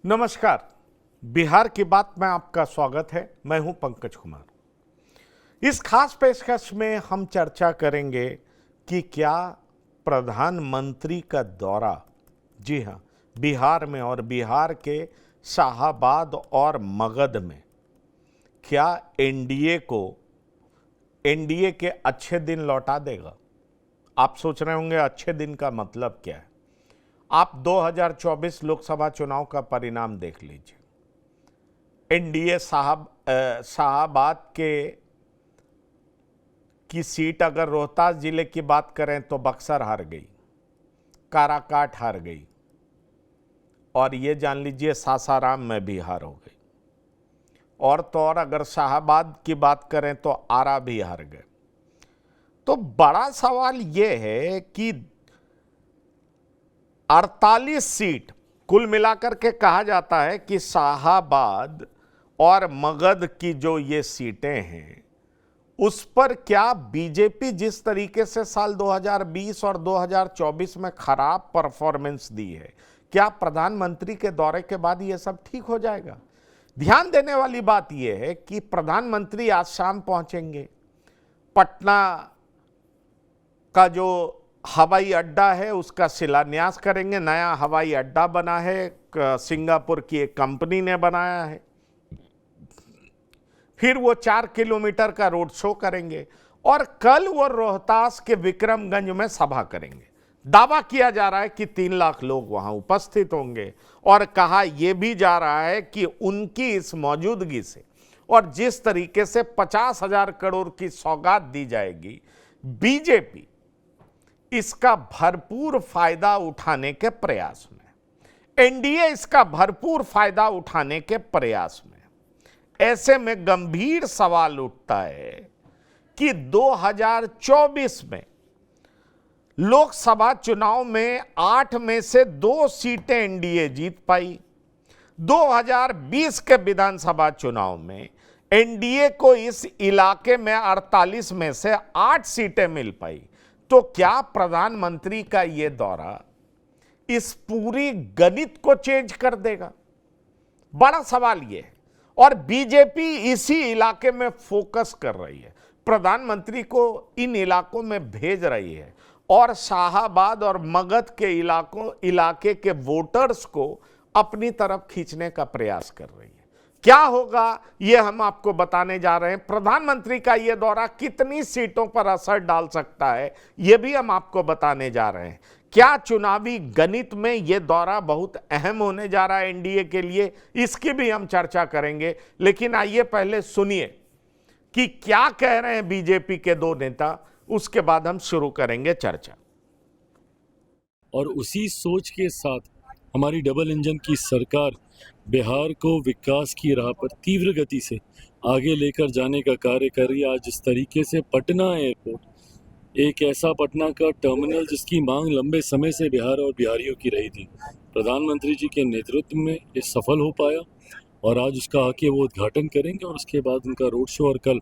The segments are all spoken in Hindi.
नमस्कार। बिहार की बात में आपका स्वागत है। मैं हूं पंकज कुमार। इस खास पेशकश में हम चर्चा करेंगे कि क्या प्रधानमंत्री का दौरा, जी हां, बिहार में और बिहार के शाहाबाद और मगध में, क्या एनडीए के अच्छे दिन लौटा देगा। आप सोच रहे होंगे अच्छे दिन का मतलब क्या है। आप 2024 लोकसभा चुनाव का परिणाम देख लीजिए। एनडीए शाहाबाद की सीट अगर रोहतास जिले की बात करें तो बक्सर हार गई, काराकाट हार गई, और ये जान लीजिए सासाराम में भी हार हो गई। और तो और अगर शाहाबाद की बात करें तो आरा भी हार गए। तो बड़ा सवाल ये है कि 48 सीट कुल मिलाकर के कहा जाता है कि शाहाबाद और मगध की जो ये सीटें हैं, उस पर क्या बीजेपी जिस तरीके से साल 2020 और 2024 में खराब परफॉर्मेंस दी है, क्या प्रधानमंत्री के दौरे के बाद ये सब ठीक हो जाएगा। ध्यान देने वाली बात यह है कि प्रधानमंत्री आज शाम पहुंचेंगे। पटना का जो हवाई अड्डा है उसका शिलान्यास करेंगे। नया हवाई अड्डा बना है, सिंगापुर की एक कंपनी ने बनाया है। फिर वो 4 किलोमीटर का रोड शो करेंगे और कल वो रोहतास के विक्रमगंज में सभा करेंगे। दावा किया जा रहा है कि 3 लाख लोग वहां उपस्थित होंगे और कहा यह भी जा रहा है कि उनकी इस मौजूदगी से और जिस तरीके से 50,000 करोड़ की सौगात दी जाएगी, बीजेपी इसका भरपूर फायदा उठाने के प्रयास में, एनडीए इसका भरपूर फायदा उठाने के प्रयास में। ऐसे में गंभीर सवाल उठता है कि 2024 में लोकसभा चुनाव में 8 में से 2 सीटें एनडीए जीत पाई। 2020 के विधानसभा चुनाव में एनडीए को इस इलाके में 48 में से 8 सीटें मिल पाई। तो क्या प्रधानमंत्री का यह दौरा इस पूरी गणित को चेंज कर देगा? बड़ा सवाल यह है। और बीजेपी इसी इलाके में फोकस कर रही है, प्रधानमंत्री को इन इलाकों में भेज रही है और शाहाबाद और मगध के इलाके के वोटर्स को अपनी तरफ खींचने का प्रयास कर रही है। क्या होगा यह हम आपको बताने जा रहे हैं। प्रधानमंत्री का यह दौरा कितनी सीटों पर असर डाल सकता है, यह भी हम आपको बताने जा रहे हैं। क्या चुनावी गणित में यह दौरा बहुत अहम होने जा रहा है एनडीए के लिए, इसकी भी हम चर्चा करेंगे। लेकिन आइए पहले सुनिए कि क्या कह रहे हैं बीजेपी के 2 नेता, उसके बाद हम शुरू करेंगे चर्चा। और उसी सोच के साथ हमारी डबल इंजन की सरकार बिहार को विकास की राह पर तीव्र गति से आगे लेकर जाने का कार्य कर रही है। आज जिस तरीके से पटना एयरपोर्ट, एक ऐसा पटना का टर्मिनल जिसकी मांग लंबे समय से बिहार और बिहारियों की रही थी, प्रधानमंत्री जी के नेतृत्व में ये सफल हो पाया और आज उसका आके वो उद्घाटन करेंगे और उसके बाद उनका रोड शो और कल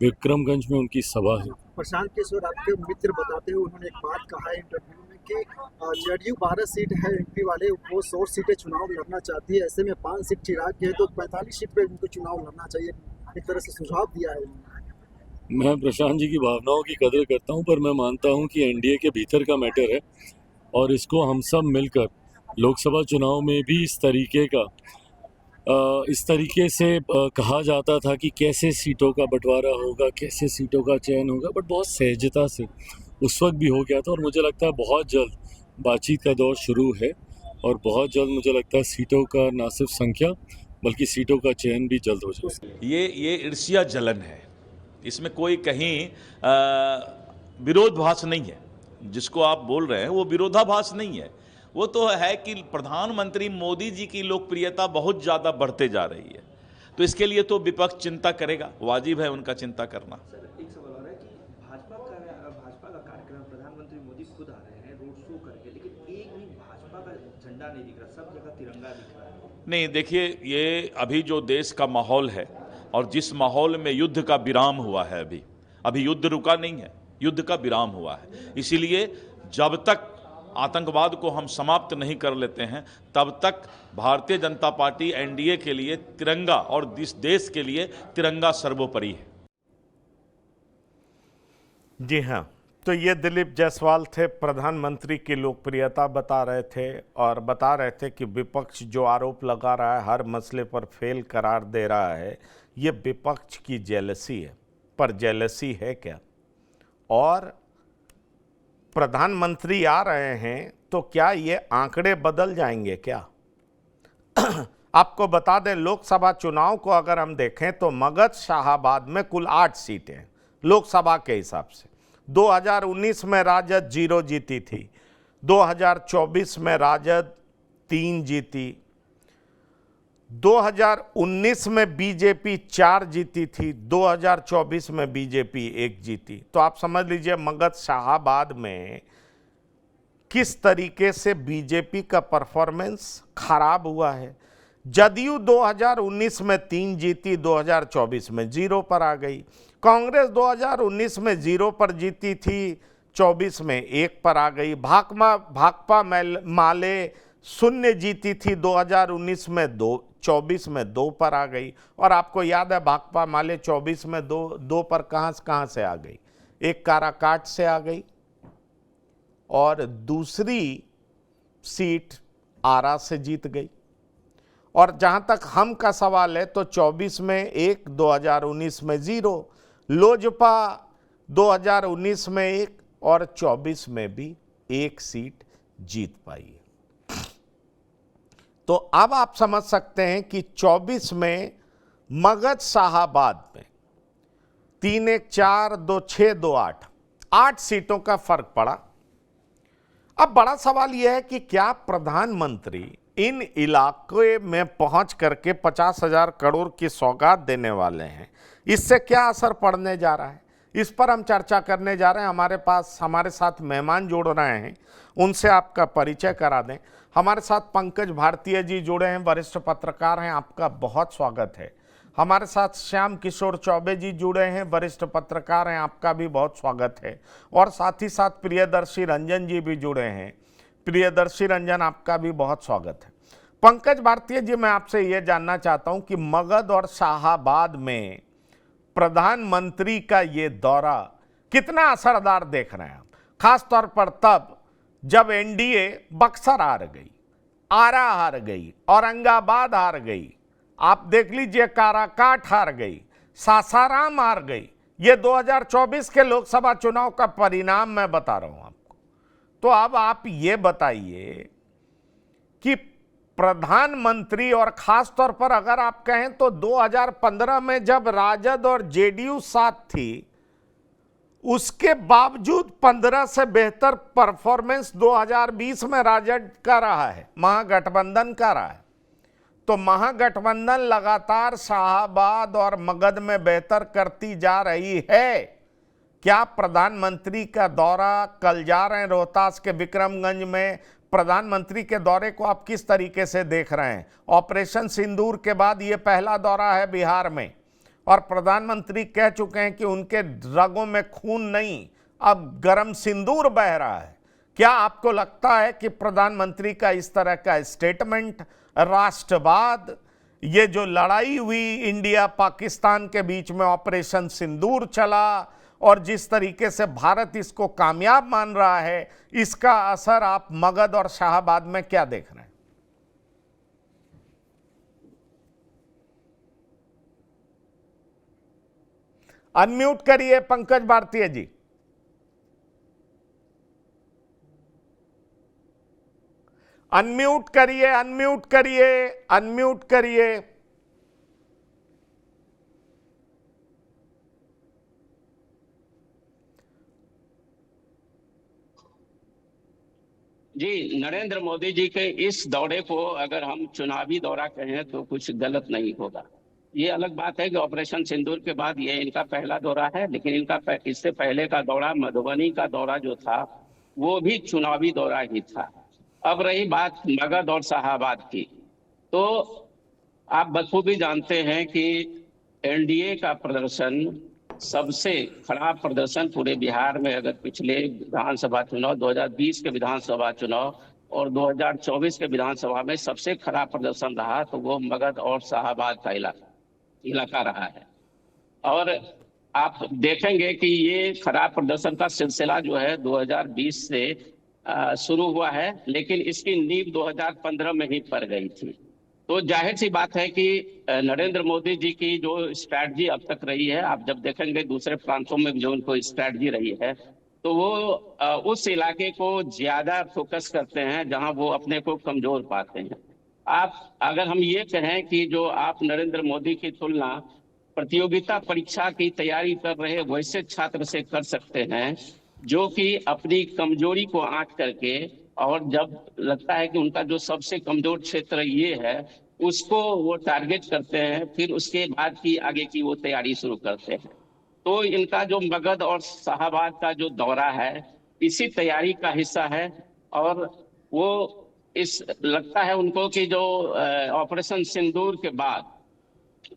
विक्रमगंज में उनकी सभा है। प्रशांत किशोर आपके मित्र बताते हुए उन्होंने एक बात कहा है इंटरव्यू में कि जदयू 12 सीट है एमपी वाले, वो 100 सीटें चुनाव लड़ना चाहती है। ऐसे में 5 सीट चिराग की है तो 45 सीट पे उनको चुनाव लड़ना चाहिए, एक तरह से सुझाव दिया है। मैं प्रशांत जी की भावनाओं की कदर करता हूं, पर मैं मानता हूं कि एनडीए के भीतर का मैटर है और इसको हम सब मिलकर लोकसभा चुनाव में भी इस तरीके से कहा जाता था कि कैसे सीटों का बंटवारा होगा, कैसे सीटों का चयन होगा, बट बहुत सहजता से उस वक्त भी हो गया था। और मुझे लगता है बहुत जल्द बातचीत का दौर शुरू है और बहुत जल्द मुझे लगता है सीटों का ना सिर्फ संख्या बल्कि सीटों का चयन भी जल्द हो जाएगा। ये ईर्ष्या जलन है, इसमें कोई कहीं विरोधाभास नहीं है। जिसको आप बोल रहे हैं वो विरोधाभास नहीं है, वो तो है कि प्रधानमंत्री मोदी जी की लोकप्रियता बहुत ज़्यादा बढ़ते जा रही है। तो इसके लिए तो विपक्ष चिंता करेगा, वाजिब है उनका चिंता करना। सर, एक सवाल और है कि भाजपा का कार्यक्रम, प्रधानमंत्री मोदी खुद आ रहे हैं रोड शो करके, लेकिन एक भी भाजपा का झंडा नहीं दिख रहा, सब जगह तिरंगा दिख रहा है। नहीं, देखिए, ये अभी जो देश का माहौल है और जिस माहौल में युद्ध का विराम हुआ है, अभी युद्ध रुका नहीं है, युद्ध का विराम हुआ है। इसीलिए जब तक आतंकवाद को हम समाप्त नहीं कर लेते हैं, तब तक भारतीय जनता पार्टी एनडीए के लिए तिरंगा और इस देश के लिए तिरंगा सर्वोपरि है। जी हाँ, तो ये दिलीप जायसवाल थे, प्रधानमंत्री की लोकप्रियता बता रहे थे और बता रहे थे कि विपक्ष जो आरोप लगा रहा है, हर मसले पर फेल करार दे रहा है, ये विपक्ष की जेलसी है। पर जेलसी है क्या? और प्रधानमंत्री आ रहे हैं तो क्या ये आंकड़े बदल जाएंगे क्या? आपको बता दें, लोकसभा चुनाव को अगर हम देखें तो मगध शाहाबाद में कुल 8 सीटें हैं लोकसभा के हिसाब से। 2019 में राजद 0 जीती थी, 2024 में राजद 3 जीती, 2019 में बीजेपी 4 जीती थी, 2024 में बीजेपी 1 जीती। तो आप समझ लीजिए मगध शाहाबाद में किस तरीके से बीजेपी का परफॉर्मेंस खराब हुआ है। जदयू 2019 में 3 जीती, 2024 में 0 पर आ गई। कांग्रेस 2019 में 0 पर जीती थी, 24 में 1 पर आ गई। भाकपा माले 0 जीती थी 2019 में 2, 24 में 2 पर आ गई। और आपको याद है भाकपा माले 24 में 2 पर कहां से आ गई? एक काराकाट से आ गई और दूसरी सीट आरा से जीत गई। और जहां तक हम का सवाल है तो 24 में 1, 2019 में 0, लोजपा 2019 में 1 और 24 में भी 1 सीट जीत पाई है। तो अब आप समझ सकते हैं कि 24 में मगध शाहाबाद में 3-1-4, 2-6, 2-8, 8 सीटों का फर्क पड़ा। अब बड़ा सवाल यह है कि क्या प्रधानमंत्री इन इलाके में पहुंच करके 50,000 करोड़ की सौगात देने वाले हैं? इससे क्या असर पड़ने जा रहा है, इस पर हम चर्चा करने जा रहे हैं। हमारे साथ मेहमान जुड़ रहे हैं, उनसे आपका परिचय करा दें। हमारे साथ पंकज भारतीय जी जुड़े हैं, वरिष्ठ पत्रकार हैं, आपका बहुत स्वागत है। हमारे साथ श्याम किशोर चौबे जी जुड़े हैं, वरिष्ठ पत्रकार हैं, आपका भी बहुत स्वागत है। और साथ ही साथ प्रियदर्शी रंजन जी भी जुड़े हैं। प्रियदर्शी रंजन, आपका भी बहुत स्वागत है। पंकज भारतीय जी, मैं आपसे यह जानना चाहता हूं कि मगध और शाहाबाद में प्रधानमंत्री का ये दौरा कितना असरदार देख रहे हैं आप, खासतौर पर तब जब एनडीए बक्सर हार गई, आरा हार गई, औरंगाबाद हार गई, आप देख लीजिए काराकाट हार गई, सासाराम हार गई। ये 2024 के लोकसभा चुनाव का परिणाम मैं बता रहा हूं आपको। तो अब आप ये बताइए कि प्रधानमंत्री, और खास तौर पर अगर आप कहें तो 2015 में जब राजद और जेडीयू साथ थी, उसके बावजूद 15 से बेहतर परफॉर्मेंस 2020 में राजद का रहा है, महागठबंधन का रहा है। तो महागठबंधन लगातार शाहाबाद और मगध में बेहतर करती जा रही है। क्या प्रधानमंत्री का दौरा, कल जा रहे हैं रोहतास के विक्रमगंज में, प्रधानमंत्री के दौरे को आप किस तरीके से देख रहे हैं? ऑपरेशन सिंदूर के बाद ये पहला दौरा है बिहार में, और प्रधानमंत्री कह चुके हैं कि उनके रगों में खून नहीं, अब गरम सिंदूर बह रहा है। क्या आपको लगता है कि प्रधानमंत्री का इस तरह का स्टेटमेंट, राष्ट्रवाद, ये जो लड़ाई हुई इंडिया पाकिस्तान के बीच में, ऑपरेशन सिंदूर चला, और जिस तरीके से भारत इसको कामयाब मान रहा है, इसका असर आप मगध और शाहाबाद में क्या देख रहे हैं? अनम्यूट करिए पंकज भारतीय जी। अनम्यूट करिए, अनम्यूट करिए, अनम्यूट करिए। जी, नरेंद्र मोदी जी के इस दौरे को अगर हम चुनावी दौरा कहें तो कुछ गलत नहीं होगा। ये अलग बात है कि ऑपरेशन सिंदूर के बाद ये इनका पहला दौरा है, लेकिन इनका इससे पहले का दौरा, मधुबनी का दौरा जो था, वो भी चुनावी दौरा ही था। अब रही बात मगध और शाहाबाद की, तो आप बखूबी जानते हैं कि एनडीए का प्रदर्शन सबसे खराब प्रदर्शन पूरे बिहार में अगर पिछले विधानसभा चुनाव 2020 के विधानसभा चुनाव और 2024 के विधानसभा में सबसे खराब प्रदर्शन रहा तो वो मगध और शाहाबाद का इलाका रहा है। और आप देखेंगे कि ये खराब प्रदर्शन का सिलसिला जो है 2020 से शुरू हुआ है, लेकिन इसकी नींव 2015 में ही पड़ गई थी। तो जाहिर सी बात है कि नरेंद्र मोदी जी की जो स्ट्रैटेजी अब तक रही है, आप जब देखेंगे दूसरे प्रांतों में जो उनको स्ट्रैटेजी रही है, तो वो उस इलाके को ज्यादा फोकस करते हैं जहां वो अपने को कमजोर पाते हैं। आप अगर हम ये कहें कि जो आप नरेंद्र मोदी की तुलना प्रतियोगिता परीक्षा की तैयारी कर रहे वैसे छात्र से कर सकते हैं जो कि अपनी कमजोरी को आंक करके, और जब लगता है कि उनका जो सबसे कमजोर क्षेत्र ये है उसको वो टारगेट करते हैं, फिर उसके बाद की आगे की वो तैयारी शुरू करते हैं। तो इनका जो मगध और शाहाबाद का जो दौरा है इसी तैयारी का हिस्सा है। और वो इस लगता है उनको कि जो ऑपरेशन सिंदूर के बाद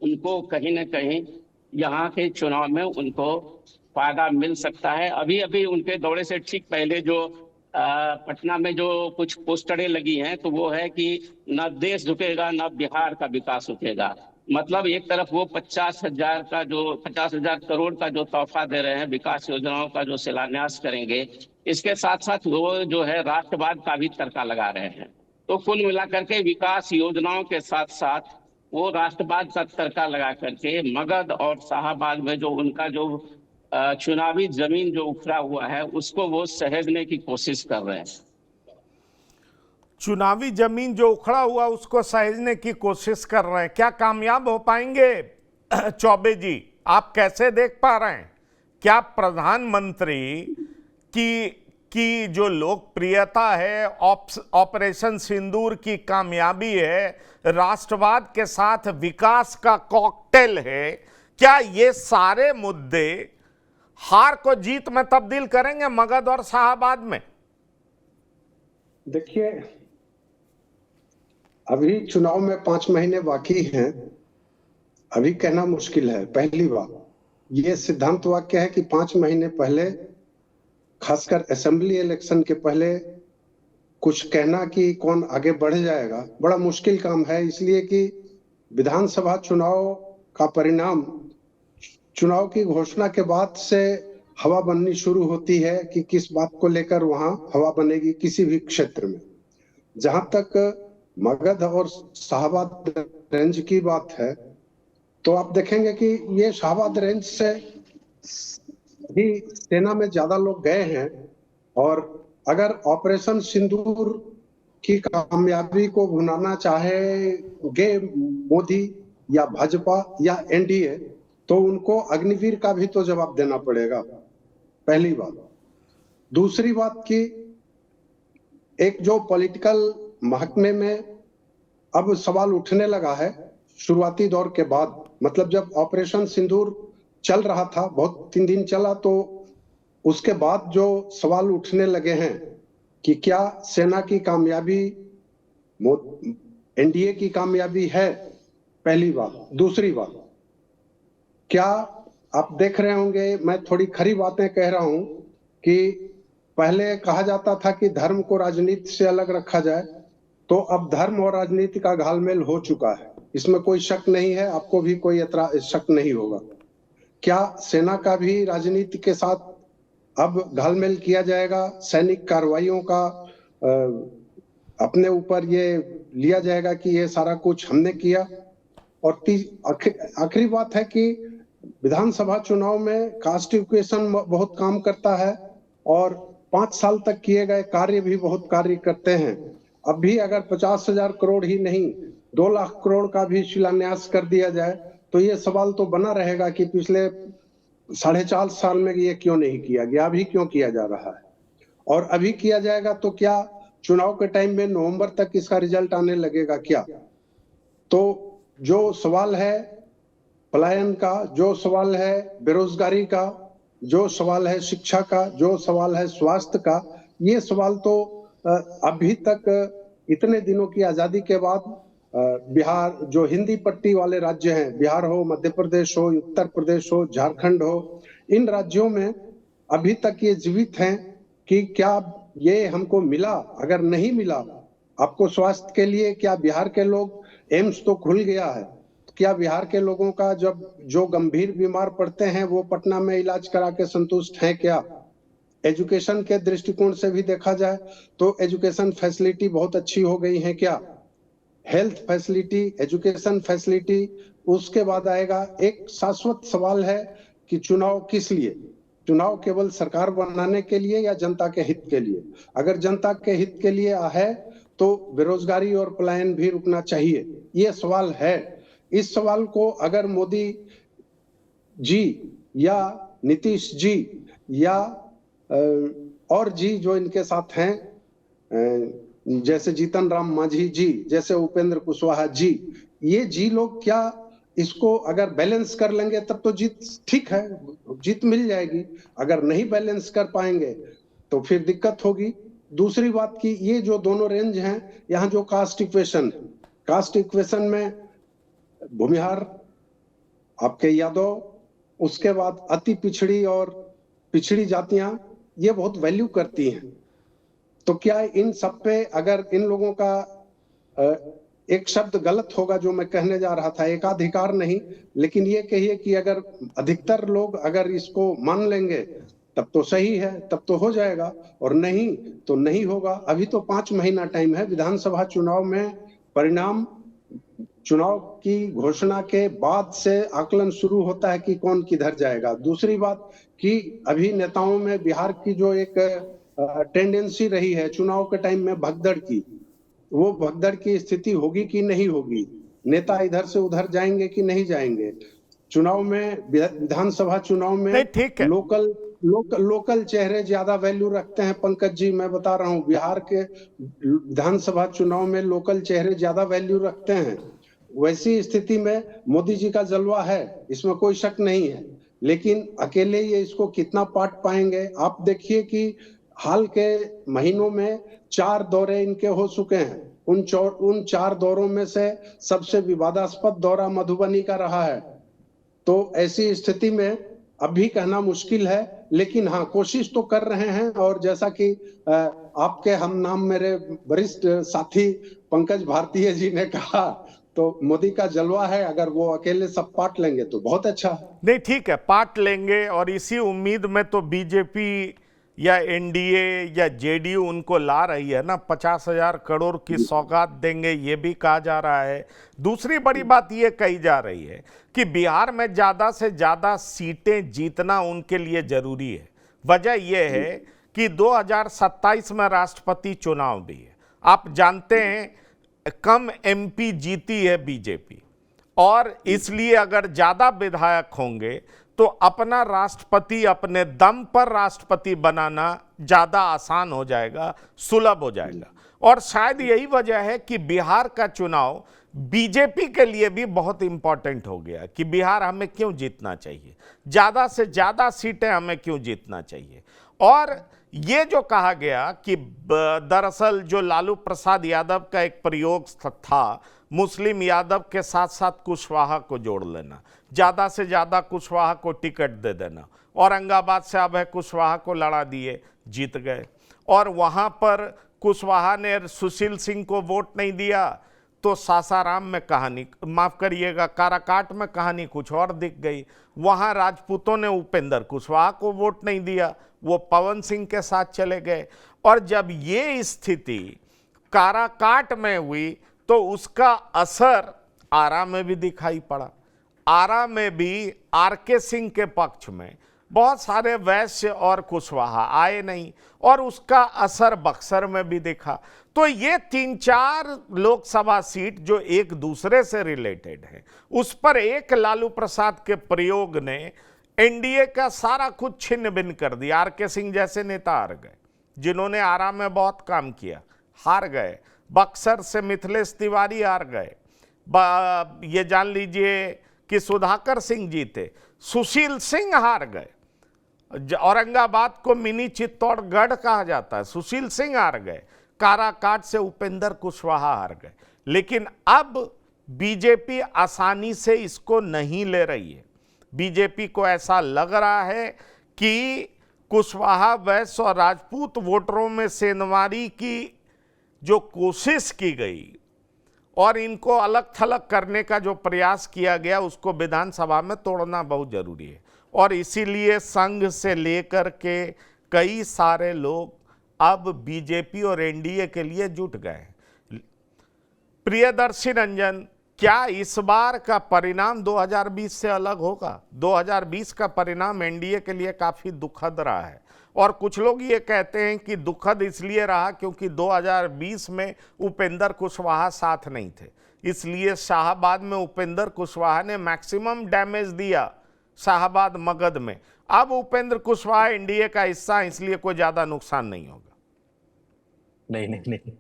उनको कहीं ना कहीं यहाँ के चुनाव में उनको फायदा मिल सकता है। अभी अभी उनके दौरे से ठीक पहले जो पटना में जो कुछ पोस्टरें लगी हैं तो वो है कि न देश झुकेगा न बिहार का विकास रुकेगा। मतलब एक तरफ वो 50,000 करोड़ का जो तोहफा दे रहे हैं, विकास योजनाओं का जो शिलान्यास करेंगे, इसके साथ साथ वो जो है राष्ट्रवाद का भी तड़का लगा रहे हैं। तो कुल मिलाकर के विकास योजनाओं के साथ साथ वो राष्ट्रवाद का तड़का लगा करके मगध और शाहाबाद में जो उनका जो चुनावी जमीन जो उखड़ा हुआ है उसको वो सहेजने की कोशिश कर रहे हैं। चुनावी जमीन जो उखड़ा हुआ उसको सहेजने की कोशिश कर रहे हैं, क्या कामयाब हो पाएंगे चौबे जी? आप कैसे देख पा रहे हैं? क्या प्रधानमंत्री की जो लोकप्रियता है, ऑपरेशन सिंदूर की कामयाबी है, राष्ट्रवाद के साथ विकास का कॉकटेल है, क्या ये सारे मुद्दे हार को जीत में तब्दील करेंगे मगध और शाहाबाद में? देखिए, अभी चुनाव में 5 महीने बाकी हैं, अभी कहना मुश्किल है। पहली बात, ये सिद्धांत वाक्य है कि 5 महीने पहले, खासकर असेंबली इलेक्शन के पहले कुछ कहना कि कौन आगे बढ़ जाएगा बड़ा मुश्किल काम है। इसलिए कि विधानसभा चुनाव का परिणाम चुनाव की घोषणा के बाद से हवा बननी शुरू होती है कि किस बात को लेकर वहां हवा बनेगी किसी भी क्षेत्र में। जहां तक मगध और शाहाबाद रेंज की बात है तो आप देखेंगे कि ये शाहाबाद रेंज से भी सेना में ज्यादा लोग गए हैं, और अगर ऑपरेशन सिंदूर की कामयाबी को भुनाना चाहेंगे मोदी या भाजपा या एनडीए तो उनको अग्निवीर का भी तो जवाब देना पड़ेगा, पहली बात। दूसरी बात की एक जो पॉलिटिकल महकमे में अब सवाल उठने लगा है शुरुआती दौर के बाद, मतलब जब ऑपरेशन सिंदूर चल रहा था, बहुत 3 दिन चला, तो उसके बाद जो सवाल उठने लगे हैं कि क्या सेना की कामयाबी एनडीए की कामयाबी है, पहली बात। दूसरी बात, क्या आप देख रहे होंगे, मैं थोड़ी खरी बातें कह रहा हूं कि पहले कहा जाता था कि धर्म को राजनीति से अलग रखा जाए, तो अब धर्म और राजनीति का घालमेल हो चुका है, इसमें कोई शक नहीं है, आपको भी कोई शक नहीं होगा। क्या सेना का भी राजनीति के साथ अब घालमेल किया जाएगा? सैनिक कार्रवाइयों का अपने ऊपर ये लिया जाएगा कि ये सारा कुछ हमने किया? और आखिरी बात है कि विधानसभा चुनाव में कास्ट इक्वेशन बहुत काम करता है, और 5 साल तक किए गए कार्य भी बहुत कार्य करते हैं। अब भी अगर 50,000 करोड़ ही नहीं 2 लाख करोड़ का भी शिलान्यास कर दिया जाए तो ये सवाल तो बना रहेगा कि पिछले 4.5 साल में ये क्यों नहीं किया गया, अभी क्यों किया जा रहा है। और अभी किया जाएगा तो क्या चुनाव के टाइम में नवंबर तक इसका रिजल्ट आने लगेगा क्या? तो जो सवाल है पलायन का, जो सवाल है बेरोजगारी का, जो सवाल है शिक्षा का, जो सवाल है स्वास्थ्य का, ये सवाल तो अभी तक इतने दिनों की आजादी के बाद बिहार जो हिंदी पट्टी वाले राज्य हैं, बिहार हो, मध्य प्रदेश हो, उत्तर प्रदेश हो, झारखंड हो, इन राज्यों में अभी तक ये जीवित हैं कि क्या ये हमको मिला? अगर नहीं मिला आपको स्वास्थ्य के लिए, क्या बिहार के लोग, एम्स तो खुल गया है, क्या बिहार के लोगों का जब जो गंभीर बीमार पड़ते हैं वो पटना में इलाज करा के संतुष्ट हैं क्या? एजुकेशन के दृष्टिकोण से भी देखा जाए तो एजुकेशन फैसिलिटी बहुत अच्छी हो गई है क्या? Health facility, education facility. उसके बाद आएगा एक शाश्वत सवाल है कि चुनाव किस लिए? चुनाव केवल सरकार बनाने के लिए या जनता के हित के लिए? अगर जनता के हित के लिए है तो बेरोजगारी और पलायन भी रुकना चाहिए, ये सवाल है। इस सवाल को अगर मोदी जी या नीतीश जी या और जी जो इनके साथ हैं, जैसे जीतन राम मांझी जी, जैसे उपेंद्र कुशवाहा जी, ये जी लोग क्या इसको अगर बैलेंस कर लेंगे तब तो जीत ठीक है, जीत मिल जाएगी। अगर नहीं बैलेंस कर पाएंगे तो फिर दिक्कत होगी। दूसरी बात की ये जो दोनों रेंज हैं, यहाँ जो कास्ट इक्वेशन में भूमिहार, आपके यादव, उसके बाद अति पिछड़ी और पिछड़ी जातियां, ये बहुत वैल्यू करती हैं। तो क्या इन सब पे अगर इन लोगों का एक शब्द गलत होगा जो मैं कहने जा रहा था, एकाधिकार नहीं, लेकिन ये कहिए कि अगर अधिकतर लोग अगर इसको मान लेंगे तब तो सही है, तब तो हो जाएगा, और नहीं तो नहीं होगा। अभी तो 5 महीना टाइम है। विधानसभा चुनाव में परिणाम चुनाव की घोषणा के बाद से आकलन शुरू होता है कि कौन किधर जाएगा। दूसरी बात कि अभी नेताओं में बिहार की जो एक टेंडेंसी रही है चुनाव के टाइम में भगदड़ की, वो भगदड़ की स्थिति होगी कि नहीं होगी? नेता इधर से उधर जाएंगे कि नहीं जाएंगे? चुनाव में, विधानसभा चुनाव में ठीक है। लोकल चेहरे ज्यादा वैल्यू रखते हैं। पंकज जी, मैं बता रहा हूँ, बिहार के विधानसभा चुनाव में लोकल चेहरे ज्यादा वैल्यू रखते हैं। वैसी स्थिति में मोदी जी का जलवा है, इसमें कोई शक नहीं है, लेकिन अकेले ये इसको कितना पाट पाएंगे? आप देखिए कि हाल के महीनों में 4 दौरे इनके हो चुके हैं। उन 4 दौरों में से सबसे विवादास्पद दौरा मधुबनी का रहा है। तो ऐसी स्थिति में अभी कहना मुश्किल है, लेकिन हाँ, कोशिश तो कर रहे हैं। और जैसा कि आपके हम नाम मेरे वरिष्ठ साथी पंकज भारतीय जी ने कहा, तो मोदी का जलवा है, अगर वो अकेले सब पाट लेंगे तो बहुत अच्छा है। नहीं, ठीक है, पाट लेंगे, और इसी उम्मीद में तो बीजेपी या एनडीए या जेडीयू उनको ला रही है ना, 50,000 करोड़ की सौगात देंगे, ये भी कहा जा रहा है। दूसरी बड़ी बात ये कही जा रही है कि बिहार में ज़्यादा से ज़्यादा सीटें जीतना उनके लिए जरूरी है। वजह यह है कि 2027 में राष्ट्रपति चुनाव भी है। आप जानते हैं कम एमपी जीती है बीजेपी, और इसलिए अगर ज़्यादा विधायक होंगे तो अपना राष्ट्रपति, अपने दम पर राष्ट्रपति बनाना ज़्यादा आसान हो जाएगा, सुलभ हो जाएगा। और शायद यही वजह है कि बिहार का चुनाव बीजेपी के लिए भी बहुत इंपॉर्टेंट हो गया कि बिहार हमें क्यों जीतना चाहिए, ज़्यादा से ज़्यादा सीटें हमें क्यों जीतना चाहिए। और ये जो कहा गया कि दरअसल जो लालू प्रसाद यादव का एक प्रयोग था, मुस्लिम यादव के साथ साथ कुशवाहा को जोड़ लेना, ज़्यादा से ज़्यादा कुशवाहा को टिकट दे देना। औरंगाबाद से अभय कुशवाहा को लड़ा दिए, जीत गए। और वहाँ पर कुशवाहा ने सुशील सिंह को वोट नहीं दिया तो सासाराम में कहानी, माफ़ करिएगा, काराकाट में कहानी कुछ और दिख गई। वहाँ राजपूतों ने उपेंद्र कुशवाहा को वोट नहीं दिया, वो पवन सिंह के साथ चले गए। और जब ये स्थिति काराकाट में हुई तो उसका असर आरा में भी दिखाई पड़ा। आरा में भी आरके सिंह के पक्ष में बहुत सारे वैश्य और कुशवाहा आए नहीं, और उसका असर बक्सर में भी दिखा। तो ये 3-4 लोकसभा सीट जो एक दूसरे से रिलेटेड है, उस पर एक लालू प्रसाद के प्रयोग ने एनडीए का सारा कुछ छिन्न भिन्न कर दिया। आरके सिंह जैसे नेता हार गए, जिन्होंने आरा में बहुत काम किया, हार गए। बक्सर से मिथिलेश तिवारी हार गए। ये जान लीजिए कि सुधाकर सिंह जीते, सुशील सिंह हार गए। औरंगाबाद को मिनी चित्तौड़गढ़ कहा जाता है, सुशील सिंह हार गए। काराकाट से उपेंद्र कुशवाहा हार गए। लेकिन अब बीजेपी आसानी से इसको नहीं ले रही है। बीजेपी को ऐसा लग रहा है कि कुशवाहा, वैश्य और राजपूत वोटरों में सेंधमारी की जो कोशिश की गई और इनको अलग थलग करने का जो प्रयास किया गया, उसको विधानसभा में तोड़ना बहुत जरूरी है। और इसीलिए संघ से लेकर के कई सारे लोग अब बीजेपी और एनडीए के लिए जुट गए। प्रियदर्शी रंजन, क्या इस बार का परिणाम 2020 से अलग होगा? 2020 का परिणाम एनडीए के लिए काफी दुखद रहा है और कुछ लोग ये कहते हैं कि दुखद इसलिए रहा क्योंकि 2020 में उपेंद्र कुशवाहा साथ नहीं थे, इसलिए शाहाबाद में उपेंद्र कुशवाहा ने मैक्सिमम डैमेज दिया शाहाबाद मगध में। अब उपेंद्र कुशवाहा एनडीए का हिस्सा, इसलिए कोई ज्यादा नुकसान नहीं होगा। नहीं नहीं नहीं,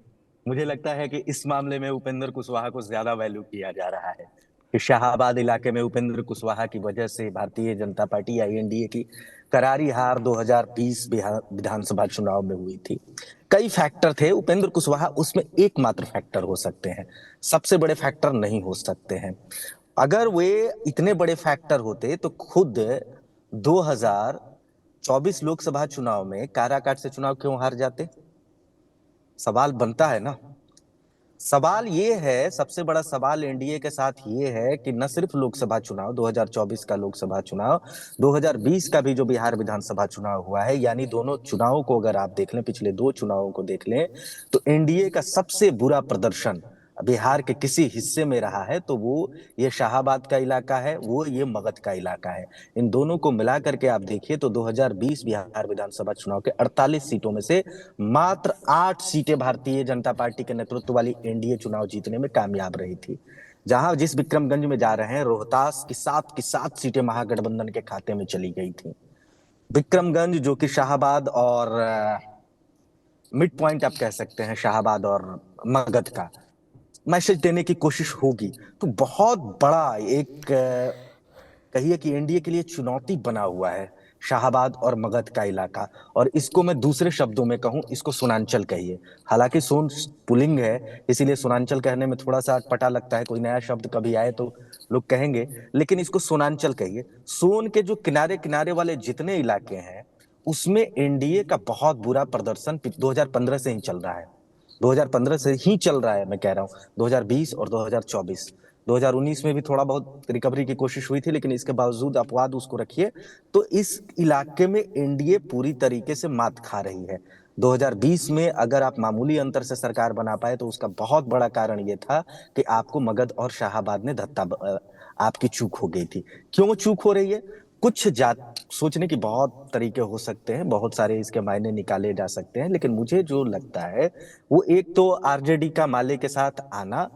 मुझे लगता है कि इस मामले में उपेंद्र कुशवाहा को ज्यादा वैल्यू किया जा रहा है कि शाहाबाद इलाके में उपेंद्र कुशवाहा की वजह से भारतीय जनता पार्टी या एनडीए की करारी हार 2020 बिहार विधानसभा चुनाव में हुई थी। कई फैक्टर थे, उपेंद्र कुशवाहा उसमें एकमात्र फैक्टर हो सकते हैं, सबसे बड़े फैक्टर नहीं हो सकते हैं। अगर वे इतने बड़े फैक्टर होते तो खुद 2024 लोकसभा चुनाव में काराकाट से चुनाव क्यों हार जाते? सवाल बनता है ना। सवाल ये है, सबसे बड़ा सवाल एनडीए के साथ ये है कि न सिर्फ लोकसभा चुनाव 2024 का लोकसभा चुनाव, 2020 का भी जो बिहार विधानसभा चुनाव हुआ है, यानी दोनों चुनावों को अगर आप देख लें, पिछले दो चुनावों को देख लें, तो एनडीए का सबसे बुरा प्रदर्शन बिहार के किसी हिस्से में रहा है तो वो ये शाहाबाद का इलाका है, वो ये मगध का इलाका है। इन दोनों को मिला करके आप देखिए तो 2020 बिहार विधानसभा चुनाव के 48 सीटों में से मात्र 8 सीटें भारतीय जनता पार्टी के नेतृत्व वाली एनडीए चुनाव जीतने में कामयाब रही थी। जहां जिस विक्रमगंज में जा रहे हैं, रोहतास की 7 सीटें महागठबंधन के खाते में चली गई थी। विक्रमगंज जो कि शाहाबाद और मिड पॉइंट आप कह सकते हैं, शाहाबाद और मगध का मैसेज देने की कोशिश होगी तो बहुत बड़ा एक कहिए कि एनडीए के लिए चुनौती बना हुआ है शाहाबाद और मगध का इलाका। और इसको मैं दूसरे शब्दों में कहूं, इसको सोनांचल कहिए। हालांकि सोन पुल्लिंग है, इसीलिए सोनांचल कहने में थोड़ा सा अटपटा लगता है, कोई नया शब्द कभी आए तो लोग कहेंगे, लेकिन इसको सोनांचल कहिए। सोन के जो किनारे किनारे वाले जितने इलाके हैं उसमें एनडीए का बहुत बुरा प्रदर्शन 2015 से ही चल रहा है, 2015 से ही चल रहा है, मैं कह रहा हूं 2020 और 2024। 2019 में भी थोड़ा बहुत रिकवरी की कोशिश हुई थी, लेकिन इसके बावजूद अपवाद उसको रखिए तो इस इलाके में एनडीए पूरी तरीके से मात खा रही है। 2020 में अगर आप मामूली अंतर से सरकार बना पाए तो उसका बहुत बड़ा कारण यह था कि आपको मगध और शाहाबाद ने आपकी चूक हो गई थी। क्यों चूक हो रही है? कुछ सोचने की बहुत तरीके हो सकते हैं, बहुत सारे इसके मायने निकाले जा सकते हैं, लेकिन मुझे जो लगता है वो एक तो आरजेडी का माले के साथ आना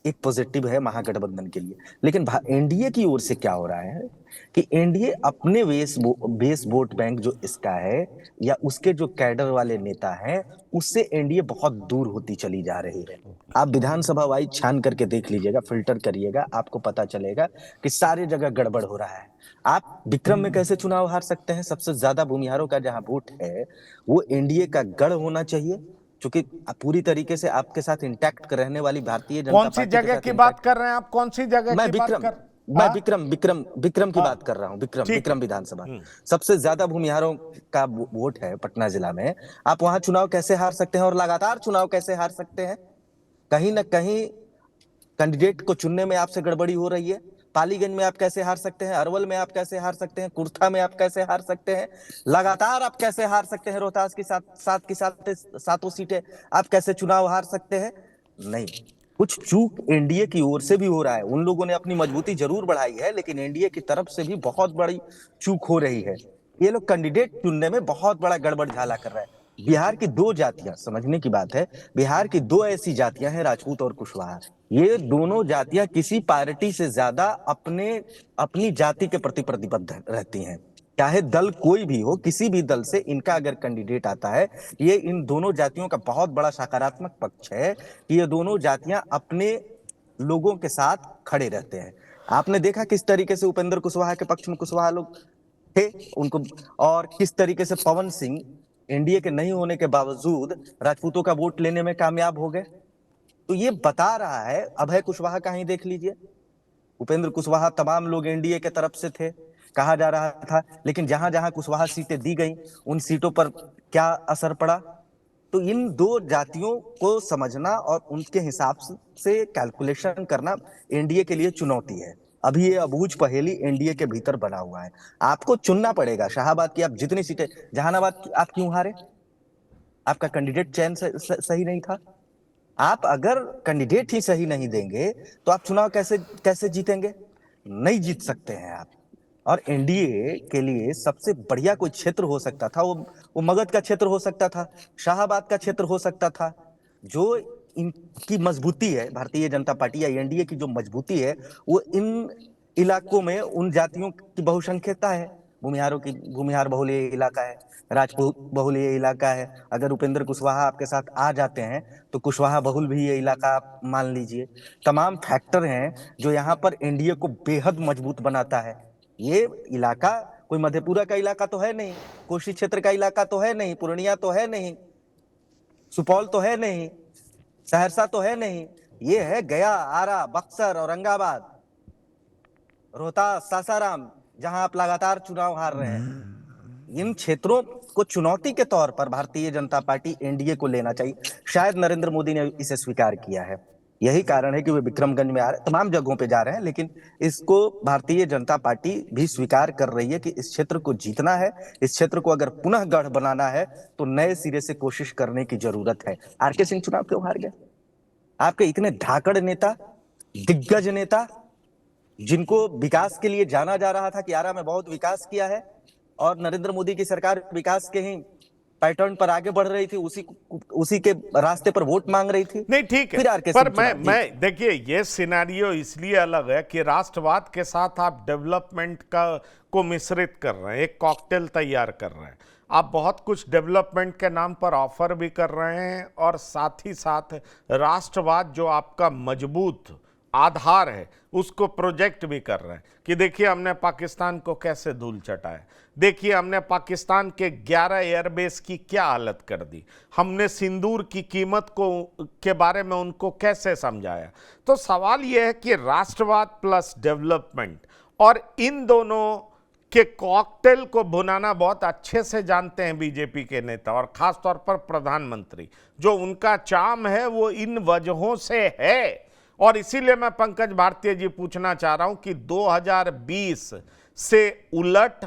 एक पॉजिटिव है महागठबंधन के लिए। लेकिन एनडीए की ओर से क्या हो रहा है कि एनडीए अपने बेस वोट बैंक जो इसका है या उसके जो कैडर वाले नेता हैं, उससे एनडीए बहुत दूर होती चली जा रही है। आप विधानसभा वाइज छान करके देख लीजिएगा, फिल्टर करिएगा, आपको पता चलेगा कि सारे जगह गड़बड़ हो रहा है। आप विक्रम में कैसे चुनाव हार सकते हैं? सबसे ज्यादा भूमिहारों का जहां वोट है वो एनडीए का गढ़ होना चाहिए, क्योंकि पूरी तरीके से आपके साथ इंटैक्ट रहने वाली भारतीय जनता पार्टी। कौन सी जगह की बात कर रहे हैं आप? कौन सी जगह की बात कर? मैं विक्रम की बात कर रहा हूँ। विक्रम विधानसभा सबसे ज्यादा भूमिहारों का वोट है पटना जिला में। आप वहां चुनाव कैसे हार सकते हैं और लगातार चुनाव कैसे हार सकते हैं? कहीं ना कहीं कैंडिडेट को चुनने में आपसे गड़बड़ी हो रही है। पालीगंज में आप कैसे हार सकते हैं? अरवल में आप कैसे हार सकते हैं? कुर्था में आप कैसे हार सकते हैं? लगातार आप कैसे हार सकते हैं? रोहतास की सातों सीटें आप कैसे चुनाव हार सकते हैं? नहीं, कुछ चूक एनडीए की ओर से भी हो रहा है। उन लोगों ने अपनी मजबूती जरूर बढ़ाई है, लेकिन एनडीए की तरफ से भी बहुत बड़ी चूक हो रही है। ये लोग कैंडिडेट चुनने में बहुत बड़ा गड़बड़ झाला कर रहे हैं। बिहार की दो जातियां, समझने की बात है, बिहार की दो ऐसी जातियां हैं, राजपूत और कुशवाहा। ये दोनों जातियां किसी पार्टी से ज्यादा अपनी जाति के प्रति प्रतिबद्ध रहती हैं। चाहे दल कोई भी हो, किसी भी दल से इनका अगर कैंडिडेट आता है, ये इन दोनों जातियों का बहुत बड़ा सकारात्मक पक्ष है कि ये दोनों जातियां अपने लोगों के साथ खड़े रहते हैं। आपने देखा किस तरीके से उपेंद्र कुशवाहा के पक्ष में कुशवाहा लोग थे उनको, और किस तरीके से पवन सिंह एनडीए के नहीं होने के बावजूद राजपूतों का वोट लेने में कामयाब हो गए। तो ये बता रहा है। अभय कुशवाहा का ही देख लीजिए, उपेंद्र कुशवाहा, तमाम लोग एनडीए के तरफ से थे, कहा जा रहा था, लेकिन जहां जहां कुशवाहा सीटें दी गई उन सीटों पर क्या असर पड़ा। तो इन दो जातियों को समझना और उनके हिसाब से कैलकुलेशन करना एनडीए के लिए चुनौती है। अभी ये अबूझ पहेली एनडीए के भीतर बना हुआ है। आपको चुनना पड़ेगा। शाहाबाद की आप जितनी सीटें, जहानाबाद की आप क्यों हारे? आपका कैंडिडेट चयन सही नहीं था। आप अगर कैंडिडेट ही सही नहीं देंगे तो आप चुनाव कैसे कैसे जीतेंगे? नहीं जीत सकते हैं आप। और एनडीए के लिए सबसे बढ़िया कोई क्षेत्र हो सकता था, वो मगध का क्षेत्र हो सकता था, शाहाबाद का क्षेत्र हो सकता था। जो इनकी मजबूती है, भारतीय जनता पार्टी या एनडीए की जो मजबूती है, वो इन इलाकों में उन जातियों की बहुसंख्यता है। भूमिहार बहुल ये इलाका है, राजपूत बहुल ये इलाका है। अगर उपेंद्र कुशवाहा आपके साथ आ जाते हैं तो कुशवाहा बहुल भी ये इलाका आप मान लीजिए। तमाम फैक्टर हैं जो यहाँ पर एनडीए को बेहद मजबूत बनाता है। ये इलाका कोई मधेपुरा का इलाका तो है नहीं, कोसी क्षेत्र का इलाका तो है नहीं, पूर्णिया तो है नहीं, सुपौल तो है नहीं, सहरसा तो है नहीं। ये है गया, आरा, बक्सर, औरंगाबाद, रोहतास, सासाराम, जहां आप लगातार चुनाव हार रहे हैं। इन क्षेत्रों को चुनौती के तौर पर भारतीय जनता पार्टी एनडीए को लेना चाहिए। शायद नरेंद्र मोदी ने इसे स्वीकार किया है। यही कारण है कि वे विक्रमगंज में आ रहे, तमाम जगहों पे जा रहे हैं, लेकिन इसको भारतीय जनता पार्टी भी स्वीकार कर रही है कि इस क्षेत्र को जीतना है। इस क्षेत्र को अगर पुनः गढ़ बनाना है तो नए सिरे से कोशिश करने की जरूरत है। आरके सिंह चुनाव क्यों हार गए? आपके इतने धाकड़ नेता, दिग्गज नेता, जिनको विकास के लिए जाना जा रहा था कि आरा में बहुत विकास किया है, और नरेंद्र मोदी की सरकार विकास के ही पैटर्न पर आगे बढ़ रही थी, उसी के रास्ते पर वोट मांग रही थी। नहीं ठीक है, फिर आरके पर सिंह मैं देखिए, ये सिनेरियो इसलिए अलग है कि राष्ट्रवाद के साथ आप डेवलपमेंट को मिश्रित कर रहे हैं, एक कॉकटेल तैयार कर रहे हैं। आप बहुत कुछ डेवलपमेंट के नाम पर ऑफर भी कर रहे हैं और साथ ही साथ राष्ट्रवाद जो आपका मजबूत आधार है उसको प्रोजेक्ट भी कर रहे हैं कि देखिए हमने पाकिस्तान को कैसे धूल चटाया, देखिए हमने पाकिस्तान के 11 एयरबेस की क्या हालत कर दी, हमने सिंदूर की कीमत के बारे में उनको कैसे समझाया। तो सवाल यह है कि राष्ट्रवाद प्लस डेवलपमेंट, और इन दोनों के कॉकटेल को भुनाना बहुत अच्छे से जानते हैं बीजेपी के नेता, और खासतौर पर प्रधानमंत्री। जो उनका चार्म है वो इन वजहों से है। और इसीलिए मैं पंकज भारती जी पूछना चाह रहा हूं कि 2020 से उलट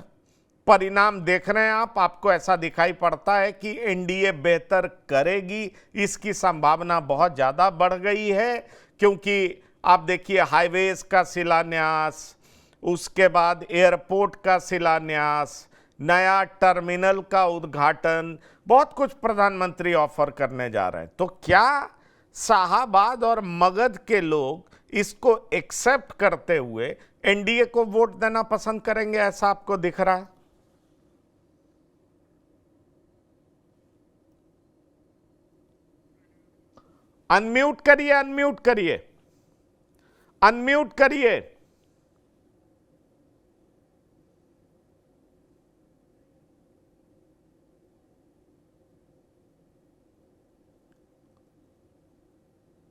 परिणाम देख रहे हैं आप, आपको ऐसा दिखाई पड़ता है कि एनडीए बेहतर करेगी, इसकी संभावना बहुत ज़्यादा बढ़ गई है। क्योंकि आप देखिए हाईवेज का शिलान्यास, उसके बाद एयरपोर्ट का शिलान्यास, नया टर्मिनल का उद्घाटन, बहुत कुछ प्रधानमंत्री ऑफर करने जा रहे हैं। तो क्या शाहाबाद और मगध के लोग इसको एक्सेप्ट करते हुए एनडीए को वोट देना पसंद करेंगे, ऐसा आपको दिख रहा है? अनम्यूट करिए, अनम्यूट करिए, अनम्यूट करिए।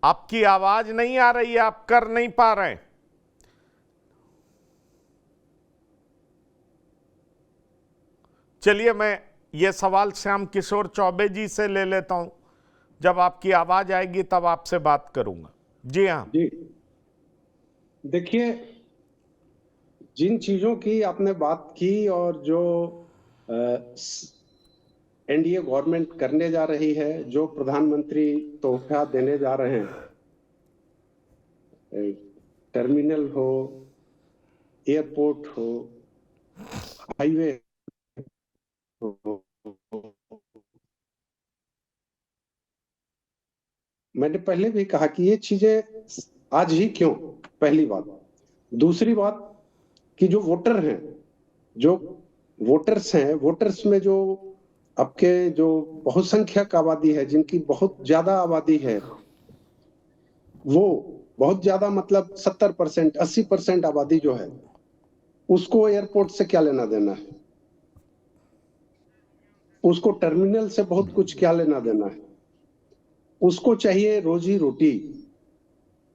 आपकी आवाज नहीं आ रही है, आप कर नहीं पा रहे हैं। चलिए मैं ये सवाल श्याम किशोर चौबे जी से ले लेता हूं, जब आपकी आवाज आएगी तब आपसे बात करूंगा। जी हाँ जी, देखिए जिन चीजों की आपने बात की और जो एनडीए गवर्नमेंट करने जा रही है, जो प्रधानमंत्री तोहफा देने जा रहे हैं, टर्मिनल हो, एयरपोर्ट हो, हाईवे हो, मैंने पहले भी कहा कि ये चीजें आज ही क्यों, पहली बात। दूसरी बात कि जो वोटर हैं, जो वोटर्स हैं, वोटर्स में जो आपके जो बहुसंख्यक आबादी है, जिनकी बहुत ज्यादा आबादी है, वो बहुत ज्यादा मतलब 70%, 80% आबादी जो है, उसको एयरपोर्ट से क्या लेना देना है, उसको टर्मिनल से बहुत कुछ क्या लेना देना है। उसको चाहिए रोजी रोटी।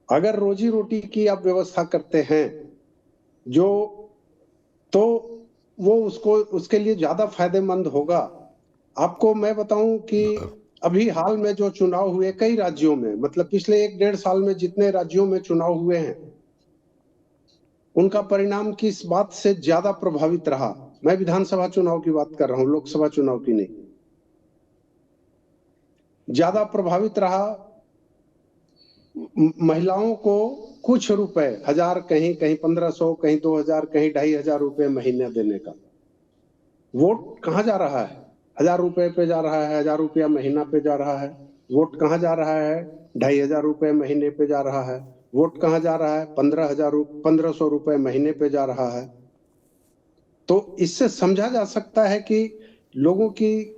अगर रोजी रोटी की आप व्यवस्था करते हैं जो, तो वो उसको उसके लिए ज्यादा फायदेमंद होगा। आपको मैं बताऊं कि अभी हाल में जो चुनाव हुए कई राज्यों में, मतलब पिछले 1-1.5 साल में जितने राज्यों में चुनाव हुए हैं, उनका परिणाम किस बात से ज्यादा प्रभावित रहा? मैं विधानसभा चुनाव की बात कर रहा हूं, लोकसभा चुनाव की नहीं। ज्यादा प्रभावित रहा महिलाओं को कुछ रुपए, 1000 कहीं, कहीं 1500, कहीं 2000, कहीं 2500 रुपए महीने देने का। वोट कहां जा रहा है? 1000 रुपए पे जा रहा है, 1000 रुपया महीना पे जा रहा है। वोट कहां जा रहा है? 2500 रुपए महीने पे जा रहा है। वोट कहां जा रहा है? 1500 रुपए महीने पे जा रहा है। तो इससे समझा जा सकता है कि लोगों की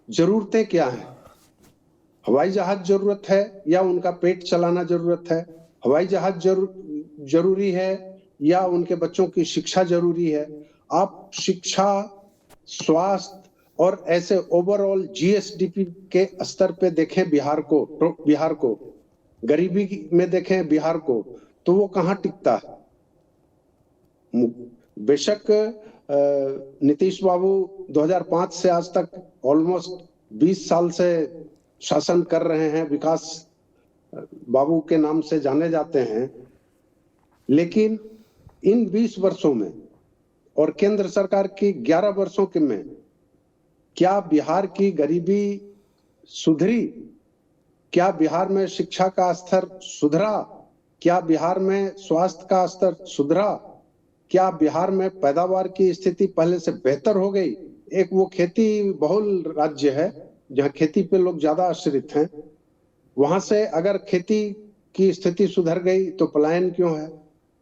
जरूरतें क्या हैं। हवाई जहाज जरूरत है या उनका पेट चलाना जरूरत है? हवाई जहाज जरूरी है या उनके बच्चों की शिक्षा जरूरी है? आप शिक्षा, स्वास्थ्य और ऐसे ओवरऑल जीएसडीपी के स्तर पे देखें बिहार को, गरीबी में देखें बिहार को, तो वो कहां टिकता है? बेशक नीतीश बाबू 2005 से आज तक ऑलमोस्ट 20 साल से शासन कर रहे हैं, विकास बाबू के नाम से जाने जाते हैं। लेकिन इन 20 वर्षों में और केंद्र सरकार की 11 वर्षों के में क्या बिहार की गरीबी सुधरी? क्या बिहार में शिक्षा का स्तर सुधरा? क्या बिहार में स्वास्थ्य का स्तर सुधरा? क्या बिहार में पैदावार की स्थिति पहले से बेहतर हो गई? एक वो खेती बहुल राज्य है जहां खेती पे लोग ज्यादा आश्रित हैं, वहां से अगर खेती की स्थिति सुधर गई तो पलायन क्यों है?